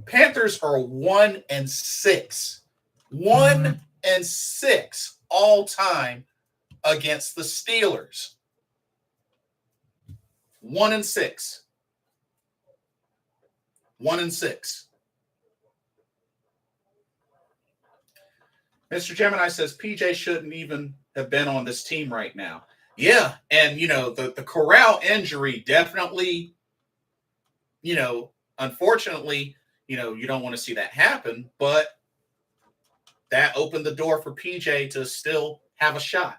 Panthers are 1-6. 1-6 all time against the Steelers. 1-6. 1-6. Mr. Gemini says PJ shouldn't even have been on this team right now. Yeah, and the Corral injury definitely, unfortunately, you don't want to see that happen, but that opened the door for PJ to still have a shot.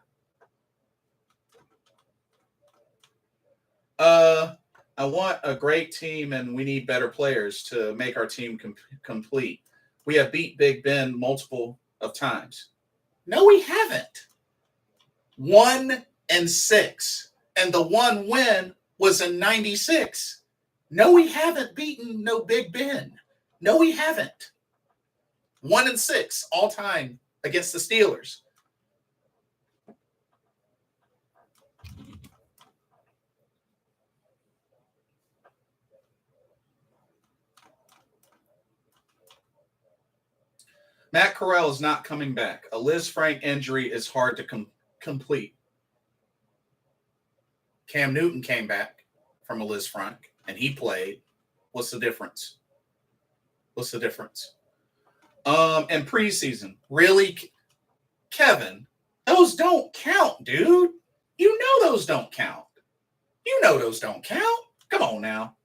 I want a great team, and we need better players to make our team complete. We have beat Big Ben multiple of times. No, we haven't. 1-6. And the one win was in 96. No, we haven't beaten no Big Ben. No, we haven't. 1-6 all time against the Steelers. Matt Corral is not coming back. A Liz Frank injury is hard to complete. Cam Newton came back from a Liz Frank, and he played. What's the difference? And preseason. Really? Kevin, those don't count, dude. You know those don't count. Come on now.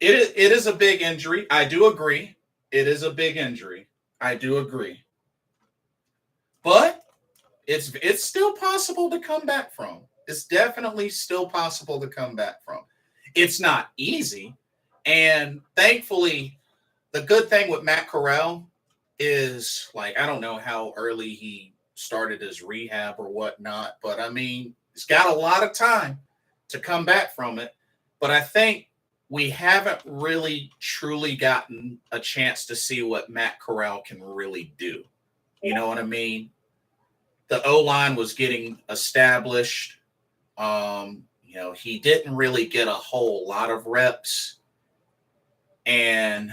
It is a big injury. I do agree. It is a big injury. I do agree. But it's still possible to come back from. It's definitely still possible to come back from. It's not easy. And thankfully, the good thing with Matt Corral is, like, I don't know how early he started his rehab or whatnot, but I mean, he's got a lot of time to come back from it. But I think we haven't really truly gotten a chance to see what Matt Corral can really do. You know what I mean? The O-line was getting established. He didn't really get a whole lot of reps. And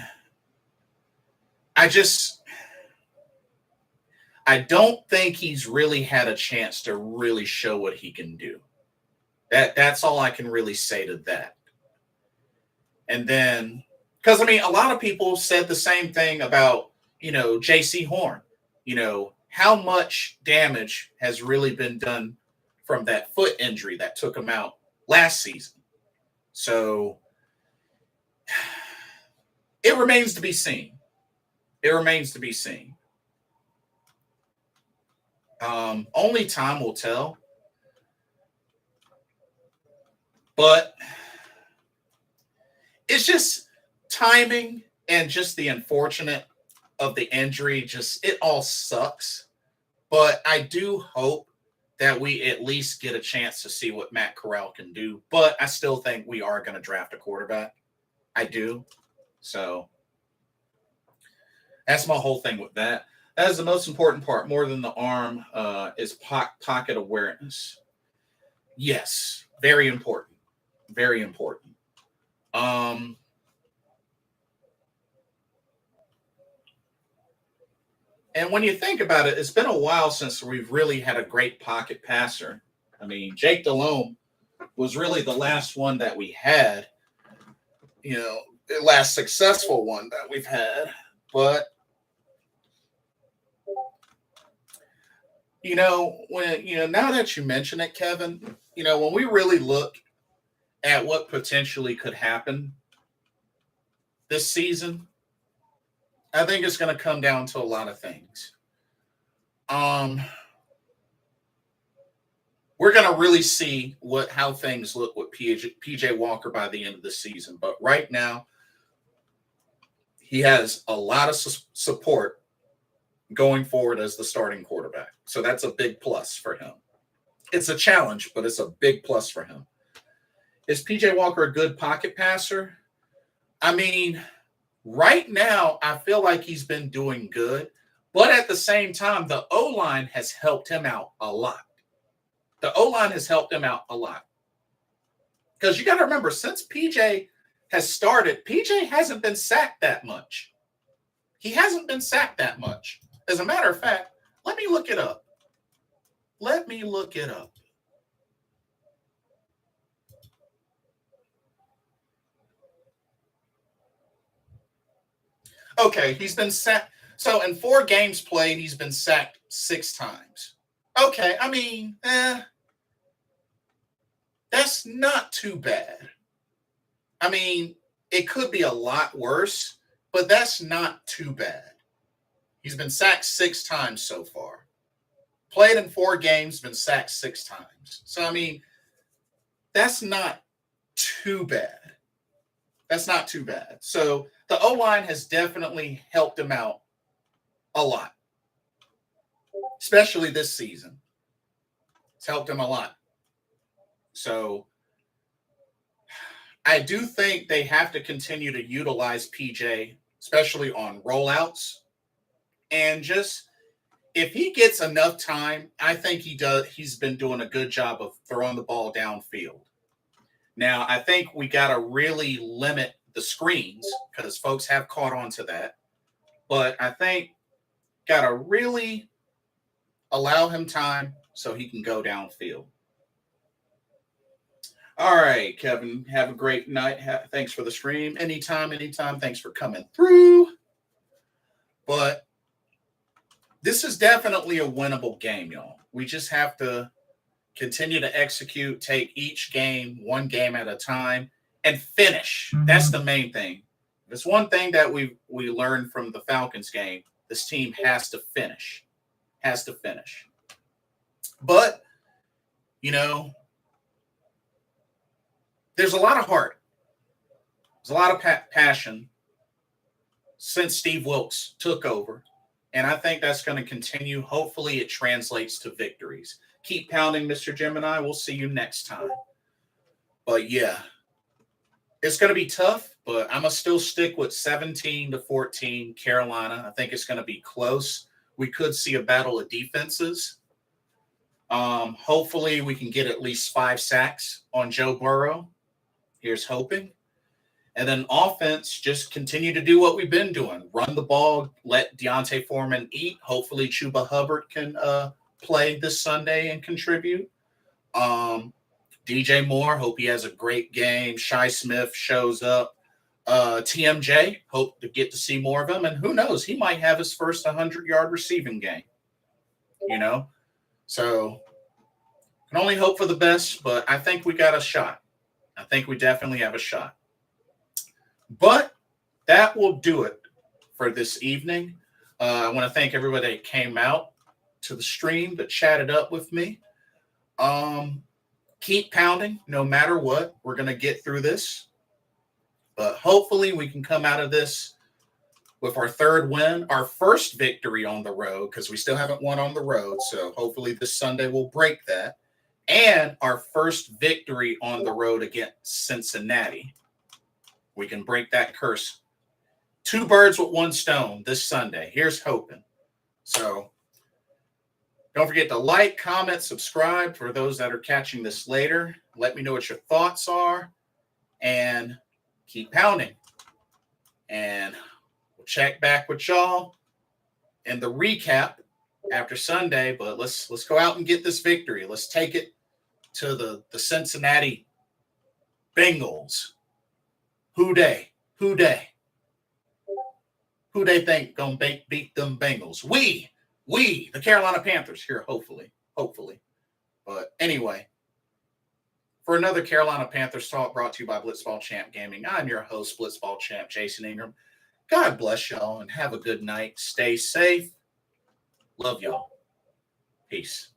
I don't think he's really had a chance to really show what he can do. That's all I can really say to that. And then, because I mean, a lot of people said the same thing about, J.C. Horn. How much damage has really been done from that foot injury that took him out last season? So it remains to be seen. It remains to be seen. Only time will tell. But it's just timing and just the unfortunate of the injury. It all sucks. But I do hope that we at least get a chance to see what Matt Corral can do. But I still think we are going to draft a quarterback. I do. So that's my whole thing with that. That is the most important part, more than the arm, is pocket awareness. Yes, very important. Very important. And when you think about it, it's been a while since we've really had a great pocket passer. I mean, Jake Delhomme was really the last one that we had, the last successful one that we've had. But, now that you mention it, Kevin, when we really look at what potentially could happen this season, I think it's going to come down to a lot of things. We're going to really see how things look with PJ Walker by the end of the season. But right now, he has a lot of support going forward as the starting quarterback. So that's a big plus for him. It's a challenge, but it's a big plus for him. Is PJ Walker a good pocket passer? I mean, right now, I feel like he's been doing good. But at the same time, the O-line has helped him out a lot. The O-line has helped him out a lot. Because you got to remember, since PJ has started, PJ hasn't been sacked that much. He hasn't been sacked that much. As a matter of fact, let me look it up. Okay, he's been sacked. So in 4 games played, he's been sacked 6 times. Okay, I mean, that's not too bad. I mean, it could be a lot worse, but that's not too bad. He's been sacked 6 times so far. Played in 4 games, been sacked 6 times. So, I mean, that's not too bad. That's not too bad. So, the O-line has definitely helped him out a lot, especially this season. It's helped him a lot. So, I do think they have to continue to utilize PJ, especially on rollouts. And just, if he gets enough time, I think he's been doing a good job of throwing the ball downfield. Now, I think we got to really limit the screens because folks have caught on to that. But I think got to really allow him time so he can go downfield. All right, Kevin, have a great night. Thanks for the stream. Anytime. Thanks for coming through. But this is definitely a winnable game, y'all. We just have to continue to execute, take each game, one game at a time, and finish. That's the main thing. If it's one thing that we learned from the Falcons game, this team has to finish. Has to finish. But, you know, there's a lot of heart. There's a lot of passion since Steve Wilkes took over. And I think that's going to continue. Hopefully it translates to victories. Keep pounding, Mr. Gemini. We'll see you next time. But, yeah, it's going to be tough, but I'm going to still stick with 17-14 Carolina. I think it's going to be close. We could see a battle of defenses. Hopefully we can get at least 5 sacks on Joe Burrow. Here's hoping. And then offense, just continue to do what we've been doing. Run the ball, let Deontay Foreman eat. Hopefully Chuba Hubbard can play this Sunday and contribute. DJ Moore, hope he has a great game. Shi Smith shows up. TMJ, hope to get to see more of him. And who knows, he might have his first 100-yard receiving game. You know? So, can only hope for the best, but I think we got a shot. I think we definitely have a shot. But that will do it for this evening. I want to thank everybody that came out to the stream that chatted up with me. Keep pounding no matter what. We're going to get through this. But hopefully we can come out of this with our 3rd win, our first victory on the road, because we still haven't won on the road. So hopefully this Sunday we'll break that. And our first victory on the road against Cincinnati. We can break that curse. 2 birds with 1 stone this Sunday. Here's hoping. So don't forget to like, comment, subscribe for those that are catching this later. Let me know what your thoughts are. And keep pounding. And we'll check back with y'all in the recap after Sunday. But let's go out and get this victory. Let's take it to the Cincinnati Bengals. Who they think gonna beat them Bengals? We, the Carolina Panthers here, hopefully. But anyway, for another Carolina Panthers talk brought to you by Blitzball Champ Gaming, I'm your host, Blitzball Champ Jason Ingram. God bless y'all and have a good night. Stay safe. Love y'all. Peace.